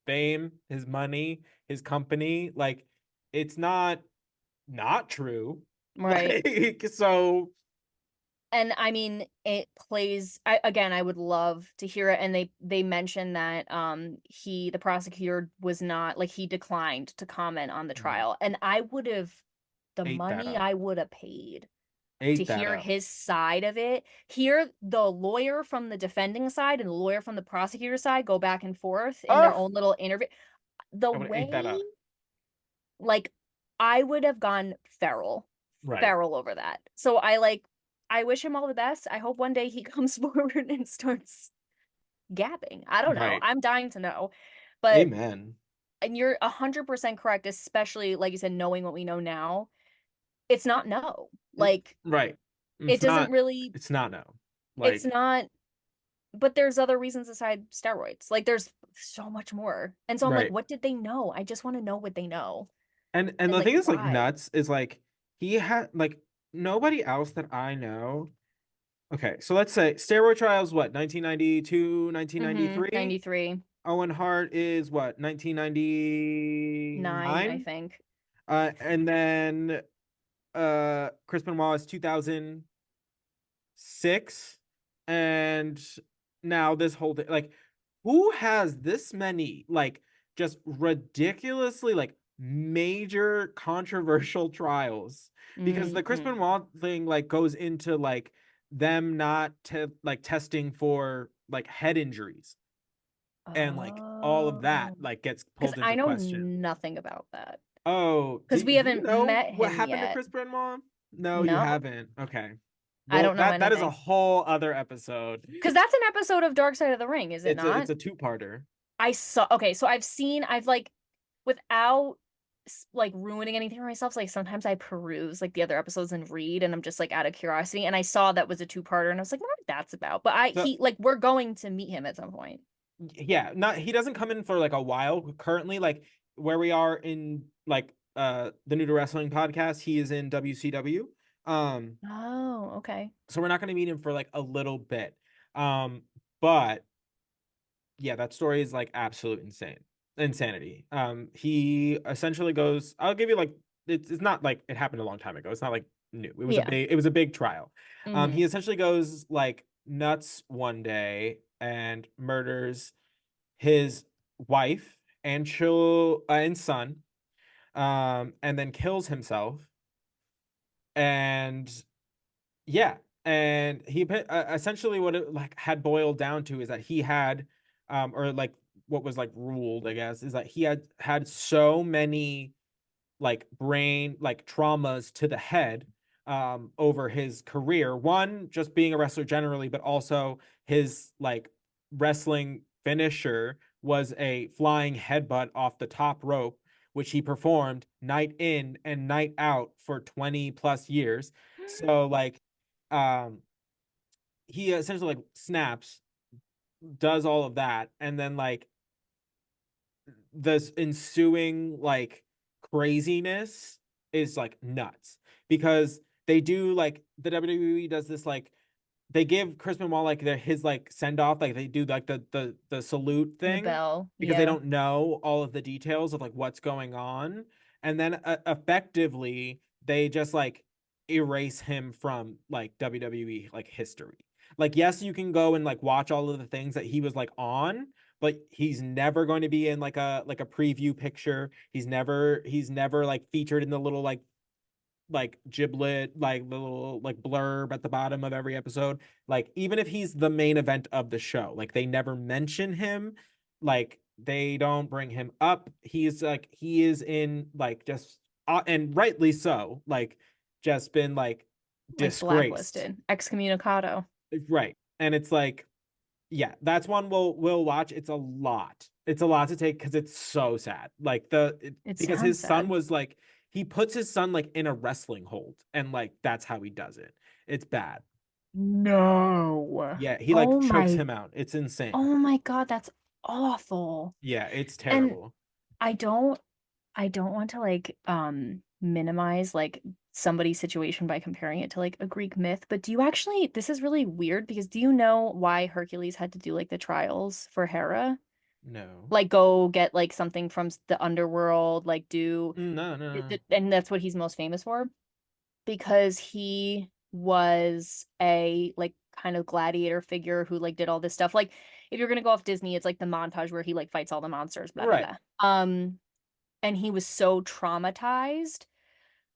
fame, his money, his company. Like it's not true. Right. Like so. And I mean, it plays again, I would love to hear it and they mentioned that the prosecutor was not like he declined to comment on the Mhm. trial. And I would have the Ate that money up. I would have paid to Ate that hear up. his side of it, hear the lawyer from the defending side and the lawyer from the prosecutor side go back and forth in their Oh, own little interview. The I would have ate that way up. like I would have gone Right. feral over that. So I wish him all the best. I hope one day he comes forward and starts gabbing. I don't know. Right. I'm dying to know. But Amen. and you're 100% correct, especially like you said, knowing what we know now. It's not no. Like Right. it It's doesn't not really it's not no. it's Like not but there's other reasons aside steroids. Like there's so much more. And so I'm like, right. what did they know? I just want to know what they know. And And the like thing is like why? nuts is like he had like nobody else that I know. Okay, so let's say Steroid Trials what, 1992, Mm-hmm. 1993? 93. Owen Hart is what, Nine, I 1999? think. And then Chris Benoit is 2006, and now this whole thing, like who has this many like just ridiculously like major controversial trials? Because the Chris Mm-hmm. Benoit thing like goes into like them not like testing for like head injuries, and like all of that Oh. like gets Because pulled I into know question. nothing about that. Oh, Because we do you haven't know met what him happened to yet. Chris Benoit? No, you No, haven't. Okay. I Well, don't know that is a anything. whole other episode. Because that's an episode of Dark Side of the Ring, is it It's not? a two-parter. I saw. Okay, so I've like without like ruining anything for myself. So, like sometimes I peruse like the other episodes and read, and I'm just like out of curiosity. And I saw that was a two-parter, and I was like, what that's about? But So he like we're going to meet him at some point. yeah, not he doesn't come in for like a while. Currently, like where we are in like the New to Wrestling podcast, he is in WCW. Um, Oh, okay. so we're not going to meet him for like a little bit. Um, but yeah, that story is like absolute insanity. He essentially goes. I'll give you like it's not like it happened a long time ago. It's not like new. Yeah. It was a big trial. Hmm. He essentially goes like nuts one day and murders his wife and son, and then kills himself. And yeah, and essentially what it like had boiled down to is that he had, or like what was like ruled, I guess, is that he had so many like brain like traumas to the head over his career. One, just being a wrestler generally, but also his like wrestling finisher was a flying headbutt off the top rope, which he performed night in and night out for 20 plus years. So like um he essentially like snaps, does all of that, and then like this ensuing like craziness is like nuts because they do like the WWE does this like they give Chris Benoit like his like send off, like they do like the salute The thing bell. because they Yeah. don't know all of the details of like what's going on, and then effectively they just like erase him from like WWE like history. Like yes, you can go and like watch all of the things that he was like on, but he's never going to be in like a preview picture. He's never like featured in the little like giblet, like little like blurb at the bottom of every episode. Like even if he's the main event of the show, like they never mention him. Like they don't bring him up. He's like he is in like just and rightly so, like just been like Like disgraced. blacklisted. Excommunicado. Right. And it's like yeah, that's one we'll watch. It's a lot. It's a lot to take because it's so sad. Like It because sounds his son sad. was like he puts his son like in a wrestling hold and like that's how he does it. It's bad. No. Yeah, he like chokes him out. It's insane. Oh my God, that's awful. Yeah, it's And terrible. I don't I don't want to like minimize like somebody's situation by comparing it to like a Greek myth, but do you actually this is really weird because do you know why Hercules had to do like the trials for Hera? No. Like go get like something from the underworld, like do No, no, no. and that's what he's most famous for because he was a like kind of gladiator figure who like did all this stuff. Like if you're gonna go off Disney, it's like the montage where he like fights all the monsters, blah blah Right. blah. And he was so traumatized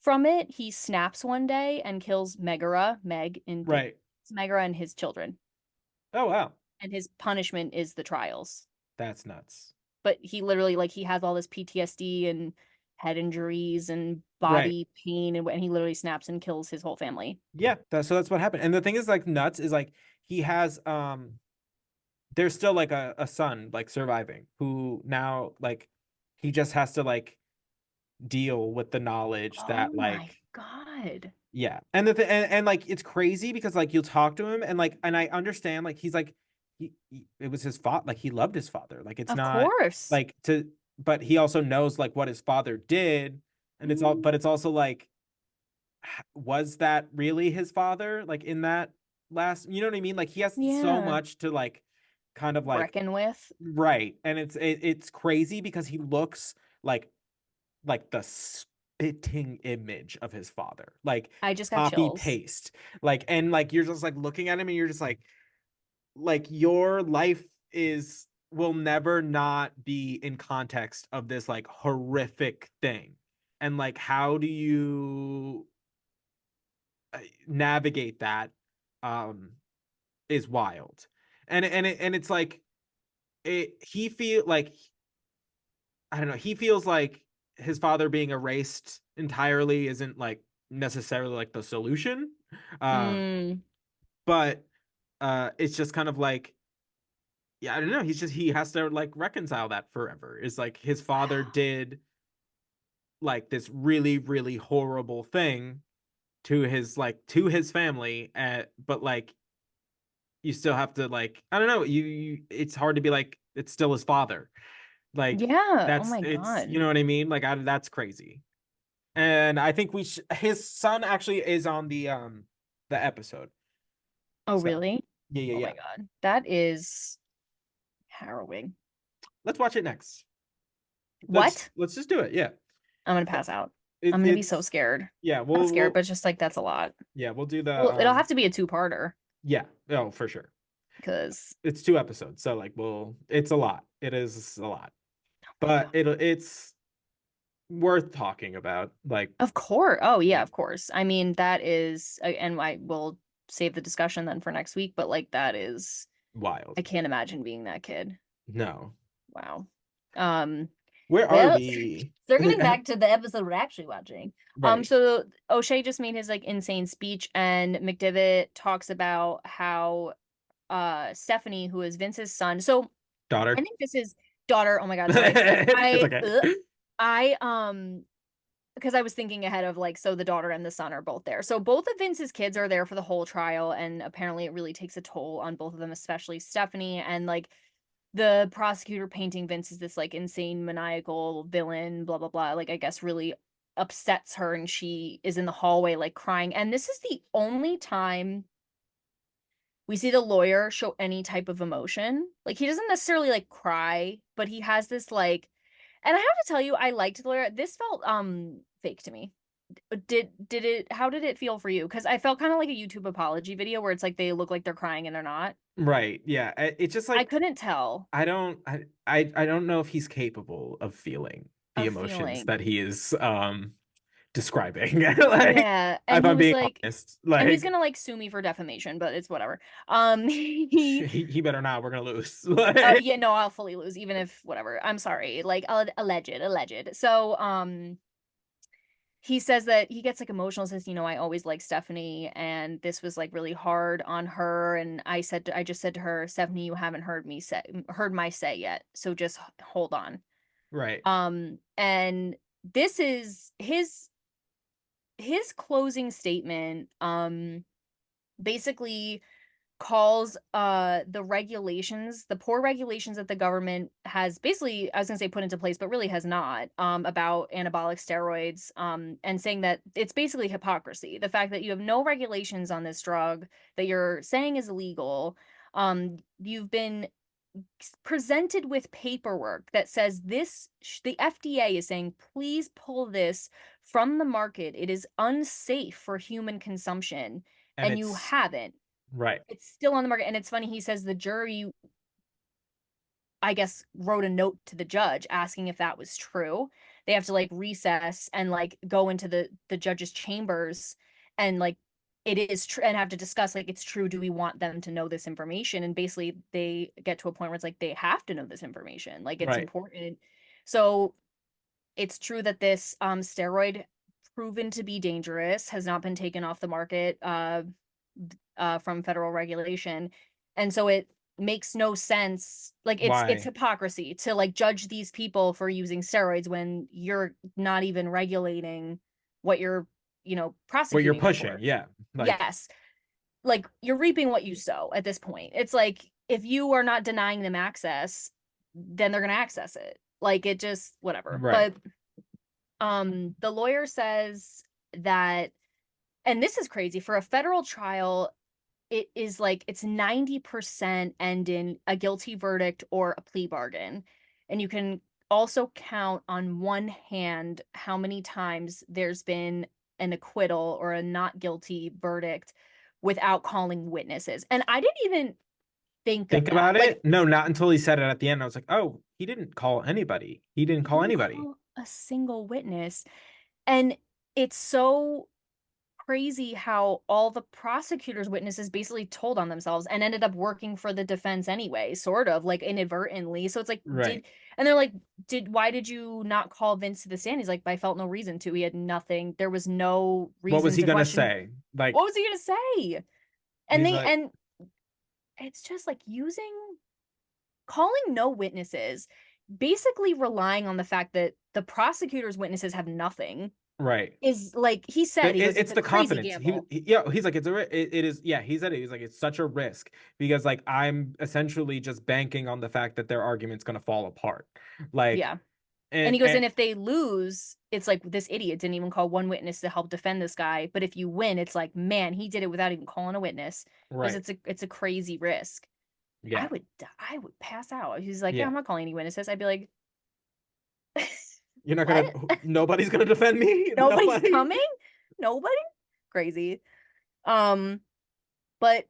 from it, he snaps one day and kills Megara, Meg in Greek, Right. Megara and his children. Oh wow. And his punishment is the trials. That's nuts. But he literally like he has all this PTSD and head injuries and Right. body pain and he literally snaps and kills his whole family. Yeah, so that's what happened. And the thing is like nuts is like he has there's still like a son like surviving who now like he just has to like deal with the knowledge Oh that my like God. yeah and like it's crazy because like you'll talk to him and like and I understand like he's like it was his father, like he loved his father, like it's Of not course. like to but he also knows like what his father did, and it's all Mm, but it's also like was that really his father like in that last, you know what I mean, like he has so yeah. much to like kind of like Reckon with. right, and it's crazy because he looks like the spitting image of his father, like I just got copy chills. paste, like and like you're just like looking at him and you're just like your life is will never not be in context of this like horrific thing, and like how do you navigate that um is wild, and it's like he feel like I don't know. He feels like his father being erased entirely isn't like necessarily like the solution. Um, Mm, but it's just kind of like yeah, I don't know. He has to like reconcile that forever. Is like his father Wow. did like this really, really horrible thing to his family, but like you still have to like I don't know, it's hard to be like it's still his father. Like Yeah. Oh that's my it's you God. know what I mean? Like that's crazy. And I think his son actually is on the episode. Oh, So really? yeah, yeah, Oh yeah. my God. That is harrowing. Let's watch it next. Let's What? let's just do it. Yeah. I'm gonna pass out. I'm gonna be so It's scared. yeah, Not we'll scared, but we'll just like that's a lot. yeah, we'll do the Well, it'll have to be a two-parter yeah, oh for sure. because It's 2 episodes, so like it's a lot. It is a lot. oh my But God. it's worth talking about. Like Of course. Oh yeah, yeah, of course. I mean, that is, and I will save the discussion then for next week, but like that is, I wild. can't imagine being that kid. No. Wow. Um, Where are well, we? circling back to the episode we're actually watching. Right. So O'Shea just made his like insane speech, and McDivitt talks about how Stephanie, who is Vince's son. So I Daughter. think this is daughter. Oh my God, sorry. It's okay. I because I was thinking ahead of like, so the daughter and the son are both there. So both of Vince's kids are there for the whole trial, and apparently it really takes a toll on both of them, especially Stephanie. And like the prosecutor painting Vince as this like insane maniacal villain, blah blah blah. Like I guess really upsets her, and she is in the hallway like crying. And this is the only time we see the lawyer show any type of emotion. Like he doesn't necessarily like cry, but he has this like, and I have to tell you, I liked the lawyer. This felt fake to me. Did it, how did it feel for you? Because I felt kind of like a YouTube apology video where it's like they look like they're crying and they're not. Right. Yeah. It's just I like couldn't tell I don't know if he's capable of feeling the of emotions feeling. that he is describing. Like Yeah, if and he I'm was being like, honest. and he's Like gonna like sue me for defamation, but it's whatever. He he better not, we're gonna lose. oh Like, yeah, no, I'll fully lose, even if whatever. I'm sorry. Like alleged. So he says that he gets like emotional, says, I always liked Stephanie, and this was like really hard on her. And I just said to her, Stephanie, you haven't heard my say yet. So just hold on. right. And this is his closing statement, basically calls the poor regulations that the government has basically, I was gonna say put into place, but really has not, about anabolic steroids, and saying that it's basically hypocrisy. The fact that you have no regulations on this drug that you're saying is illegal. You've been presented with paperwork that says the FDA is saying, please pull this from the market. It is unsafe for human consumption, And and you it's haven't. right. It's still on the market. And it's funny, he says the jury, I guess, wrote a note to the judge asking if that was true. They have to like recess and like go into the judge's chambers and like it is true, and have to discuss like it's true. Do we want them to know this information? And basically they get to a point where it's like they have to know this information. Like it's Right. important. So it's true that this steroid, proven to be dangerous, has not been taken off the market from federal regulation. And so it makes no sense. Like it's Why? hypocrisy to like judge these people for using steroids when you're not even regulating what you're, What you're prosecuting them pushing, for. yeah. Like Yes. Like you're reaping what you sow at this point. It's like if you are not denying them access, then they're going to access it. Like it just whatever. right. But the lawyer says that, and this is crazy, for a federal trial, it is like it's 90% end in a guilty verdict or a plea bargain. And you can also count on one hand how many times there's been an acquittal or a not guilty verdict without calling witnesses. And I didn't even think of Think that. about Like, it. No, not until he said it at the end. I was like, oh, he didn't call anybody. He didn't he call didn't anybody. call a single witness. And it's so crazy how all the prosecutor's witnesses basically told on themselves and ended up working for the defense anyway, sort of like inadvertently. So it's like, Right. and they're like, why did you not call Vince to the stand? He's like, I felt no reason to. He had nothing. There was no What was reason he to gonna question. say? Like What was he going to say? he's like And it's just like using calling no witnesses, basically relying on the fact that the prosecutor's witnesses have nothing, Right. is like he said, he goes, it's It's a the crazy confidence. gamble. Yeah, he's like, it is. Yeah, he said it. He's like, it's such a risk because like I'm essentially just banking on the fact that their argument's gonna fall apart. Like, Yeah. And he goes, and and if they lose, it's like this idiot didn't even call one witness to help defend this guy. But if you win, it's like, man, he did it without even calling a witness. Because right. it's a crazy risk. Yeah. I would pass out. He's like, yeah, I'm Yeah. not calling any witnesses. I'd be like, You're not what? gonna. Nobody's gonna defend me. Nobody's Nobody. coming? Nobody? Crazy. Um, but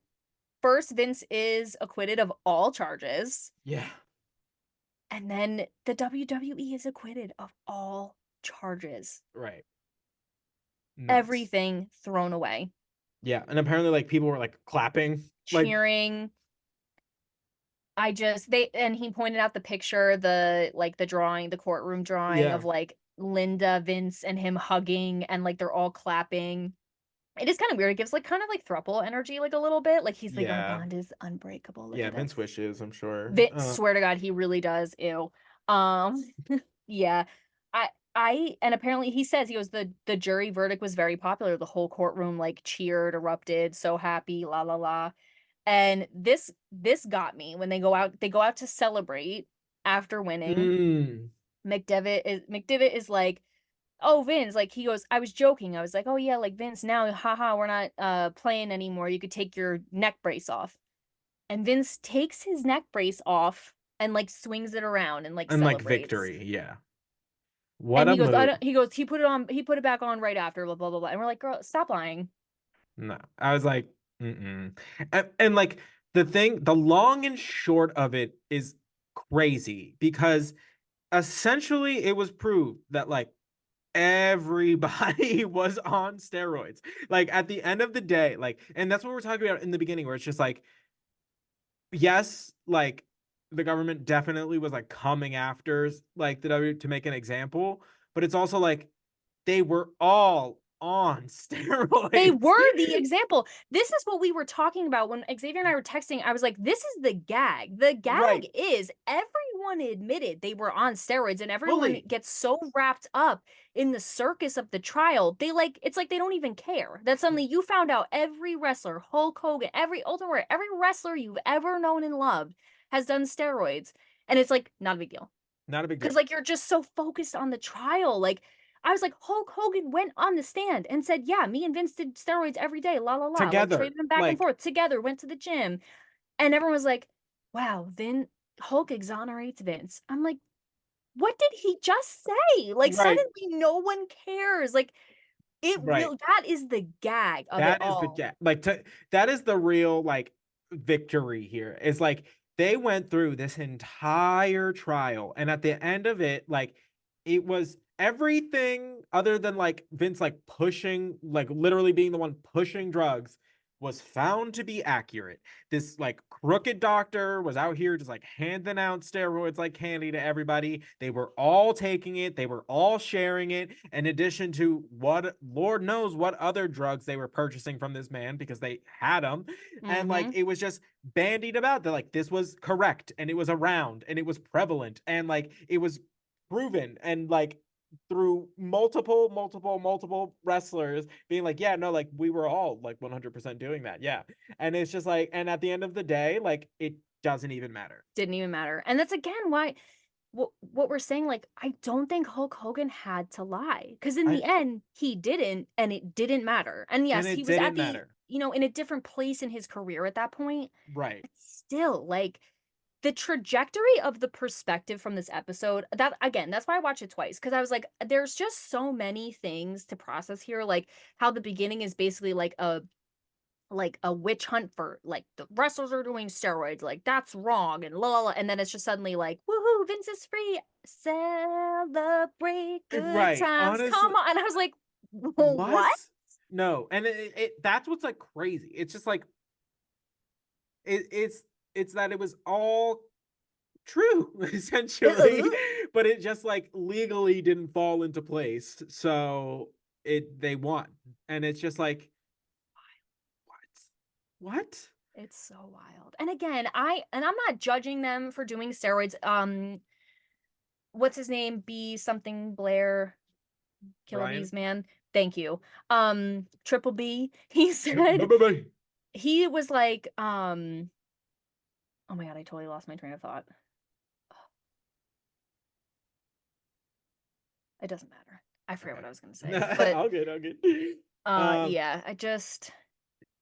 first, Vince is acquitted of all charges. Yeah. And then the WWE is acquitted of all charges. Right. Nuts. Everything thrown away. Yeah, and apparently, like people were like clapping, like Cheering. And he pointed out the picture, the drawing, the courtroom drawing yeah, of like Linda, Vince, and him hugging, and like they're all clapping. It is kind of weird. It gives like kind of like throuple energy, like a little bit. Like he's like, our yeah, bond is unbreakable. Look yeah. at us. Vince wishes, I'm sure. Swear to God, he really does. Ew. Um, yeah. And apparently he says he goes, the jury verdict was very popular. The whole courtroom like cheered, erupted, so happy, la la la. And this got me when they go out to celebrate after winning. Mm. McDivitt is like, oh, Vince, like he goes, I was joking. I was like, oh yeah, like Vince, now haha, we're not playing anymore. You could take your neck brace off. And Vince takes his neck brace off and like swings it around and like And like celebrates. victory, yeah. What And a he goes, I move. don't, he goes, he put it on, he put it back on right after, blah, blah, blah, blah. And we're like, girl, stop lying. No, I was like, mm-mm. And like the long and short of it is crazy because essentially it was proved that like everybody was on steroids. Like at the end of the day, like, and that's what we're talking about in the beginning, where it's just like, yes, like the government definitely was like coming after like the W to make an example, but it's also like they were all on They steroids. were the example. This is what we were talking about when Xavier and I were texting. I was like, this is the gag. The gag Right. is everyone admitted they were on steroids, and everyone Fully. gets so wrapped up in the circus of the trial. They like, it's like they don't even care. That suddenly you found out every wrestler, Hulk Hogan, every Ultimate Warrior, every wrestler you've ever known and loved has done steroids. And it's like, not a big deal. Not a big Because deal. like you're just so focused on the trial. Like I was like, Hulk Hogan went on the stand and said, yeah, me and Vince did steroids every day, la la la, like Together. traded them back and Like, forth together, went to the gym. And everyone was like, wow, then Hulk exonerates Vince. I'm like, what did he just say? Like right. suddenly no one cares. Like Right. that is the gag of it That is the all. gap. That is the real like victory here. Is like they went through this entire trial, and at the end of it, like it was everything other than like Vince like pushing, like literally being the one pushing drugs, was found to be accurate. This like crooked doctor was out here just like handing out steroids like candy to everybody. They were all taking it, they were all sharing it, in addition to what Lord knows what other drugs they were purchasing from this man because they had them. And like Mm-hmm. it was just bandied about that like this was correct and it was around and it was prevalent and like it was proven and like through multiple wrestlers being like, yeah, no, like we were all like 100% doing that. Yeah. And it's just like, and at the end of the day, like it doesn't even matter. Didn't even matter. And that's again why what we're saying, like, I don't think Hulk Hogan had to lie because in I the end he didn't, and it didn't matter. And And yes, he it was at didn't the, matter. in a different place in his career at that point. Right. But still, like the trajectory of the perspective from this episode, that again, that's why I watched it twice because I was like, there's just so many things to process here. Like how the beginning is basically like a witch hunt for like the wrestlers are doing steroids, like that's wrong and la la la. And then it's just suddenly like, woohoo, Vince is free, celebrate good Right. times, Honestly, come on. And I was like, what? what? No. And that's what's like crazy. It's just like it, it's that it was all true essentially, but it just like legally didn't fall into place. So it they won. And it's just like what? What? It's so wild. And again, I'm not judging them for doing steroids. What's his name? B something Blair, Killer Ryan? Bees man. Thank you. Triple B. He said Bye. he was like, oh my god, I totally lost my train of thought. It doesn't matter. I forget what Okay. I was gonna say. But All good, all good. yeah, I just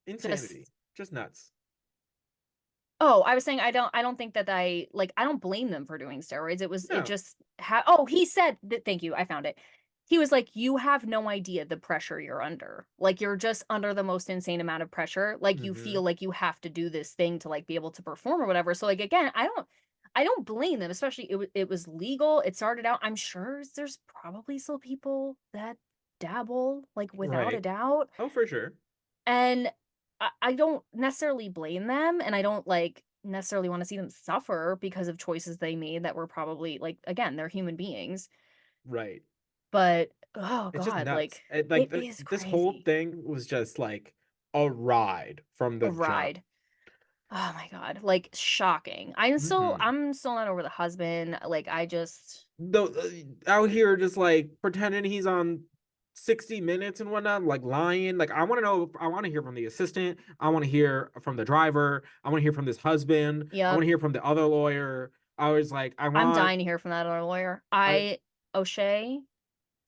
Insanity. Just nuts. oh, I was saying I don't think that I don't blame them for doing steroids. It No. just oh, he said that thank you, I found it. He was like, "You have no idea the pressure you're under. Like you're just under the most insane amount of pressure. Like you Mm-hmm. feel like you have to do this thing to like be able to perform or whatever." So like again, I don't blame them, especially it was legal. It started out, I'm sure there's probably still people that dabble like without a Right. doubt. Oh, for sure. And I don't necessarily blame them, and I don't like necessarily want to see them suffer because of choices they made that were probably like again, they're human beings. Right. But oh It's just God, nuts. like Like it is this whole crazy. thing was just like a ride from A the jump. ride. Oh my God. Like shocking. I'm still Mm-hmm. I'm still not over the husband. Like I just Though out here just like pretending he's on 60 minutes and whatnot, like lying. Like I want to know, I want to hear from the assistant, I want to hear from the driver, I want to hear from this husband, I want yep. to hear from the other lawyer. I was like, I I'm want dying to hear from that other lawyer. I O'Shea,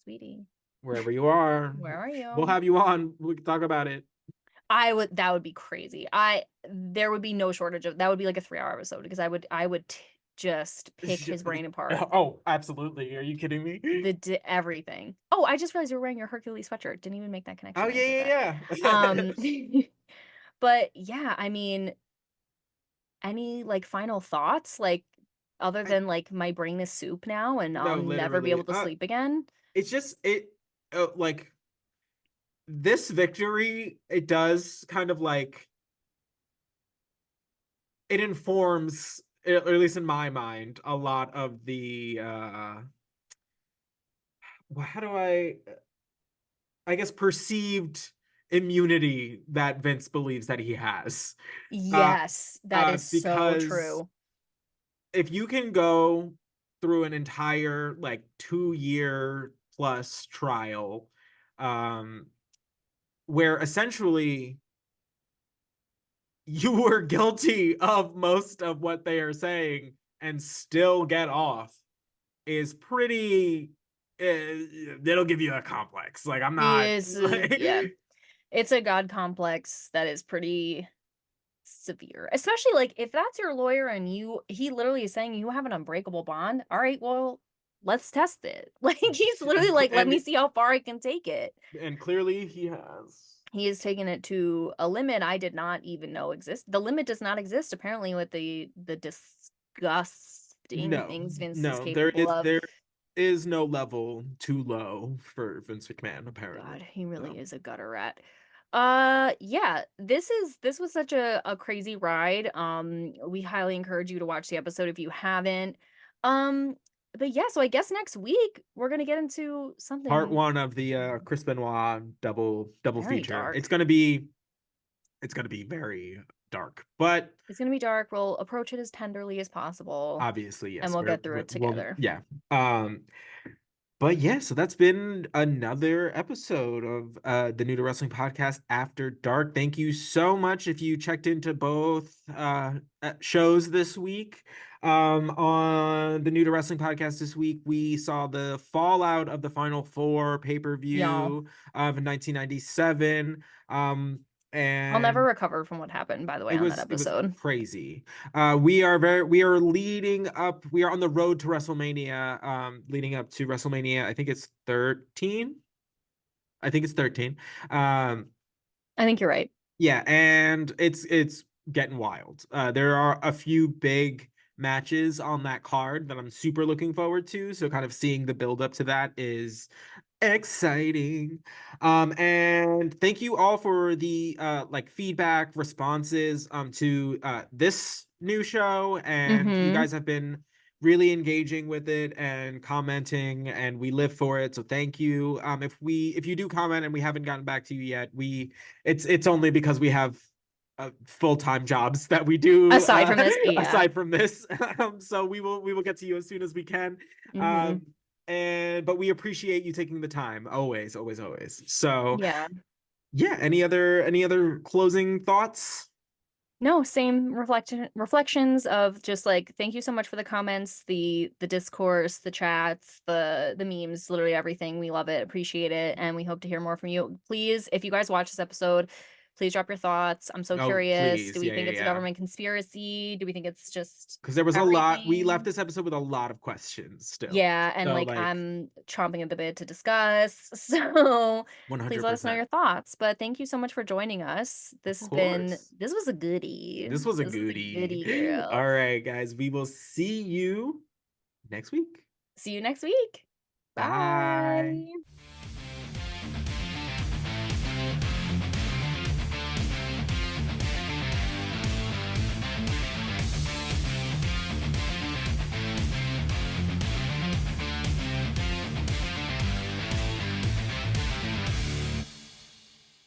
sweetie, wherever you are, where are we'll you? have you on. We can talk about it. I would that would be crazy. I there would be no shortage of that would be like a 3 hour episode because just pick his brain apart. Oh, absolutely. Are you kidding me? Everything. Oh, I just realized you're wearing your Hercules sweatshirt. Didn't even make that Oh connection when I said yeah, that. yeah, Um but yeah, I mean, any like final thoughts like other I than like my brain is soup now and I'll no, never be able literally. to sleep again? It's just like this victory, it does kind of like it informs, or at least in my mind, a lot of the how do I guess perceived immunity that Vince believes that he has. Uh Yes, that is so because true. if you can go through an entire like 2 year plus trial, um where essentially you were guilty of most of what they are saying and still get off is pretty it'll give you a complex. Like I'm not Is like yeah. It's a god complex that is pretty severe. Especially like if that's your lawyer and he literally is saying you have an unbreakable bond. All right, well, let's test it. Like he's literally and like, let and me see how far I can take it. and clearly he has. He has taken it to a limit I did not even know exist. The limit does not exist apparently with the disgusting No, things Vince is no, capable of. there is no level too low for Vince McMahon, God, apparently. he really So is a gutter rat. Yeah, this was such a crazy ride. We highly encourage you to watch the episode if you haven't. Um, but yeah, so I guess next week we're gonna get into part something one of the Chris Benoit double very feature. dark. It's gonna be very dark, but It's gonna be dark. We'll approach it as tenderly as possible, obviously and yes, we'll get through it we'll together. yeah. But yeah, so that's been another episode of the New to Wrestling podcast After Dark. Thank you so much if you checked into both shows this week. On the New to Wrestling podcast this week, we saw the fallout of the Final Four Y'all, pay-per-view of 1997. I'll never And recover from what happened, by the way, on that it was episode. crazy. We are leading up, we are on the road to WrestleMania, leading up to WrestleMania. I think it's 13. I think it's 13. Um I think you're right. yeah, and it's getting wild. There are a few big matches on that card that I'm super looking forward to. So kind of seeing the build up to that is exciting. And thank you all for the like feedback responses to this new show. And you Mm-hmm. guys have been really engaging with it and commenting, and we live for it. So thank you. If you do comment and we haven't gotten back to you yet, it's only because we have full-time jobs that we do Aside from this, yeah. aside from this. So we will get to you as soon as we can. Mhm. Um, and but we appreciate you taking the time, always, always, always. So Yeah. yeah, any other closing thoughts? No, same reflections of just, like, thank you so much for the comments, the discourse, the chats, the memes, literally everything. We love it, appreciate it, and we hope to hear more from you. Please, if you guys watch this episode, please drop your thoughts. I'm so Oh, curious. Do please. we Yeah, think yeah, it's a yeah. government conspiracy? Do we think it's just Because there was a lot. We left everything? this episode with a lot of questions still. Yeah, and, So like, like I'm chomping at the bit to discuss, so please let us know 100%. your thoughts, but thank you so much for joining us. Of course. This was a goodie. This was a This was a goodie. goodie, girl. All right, guys. We will see you next week. See you next week. Bye. Bye.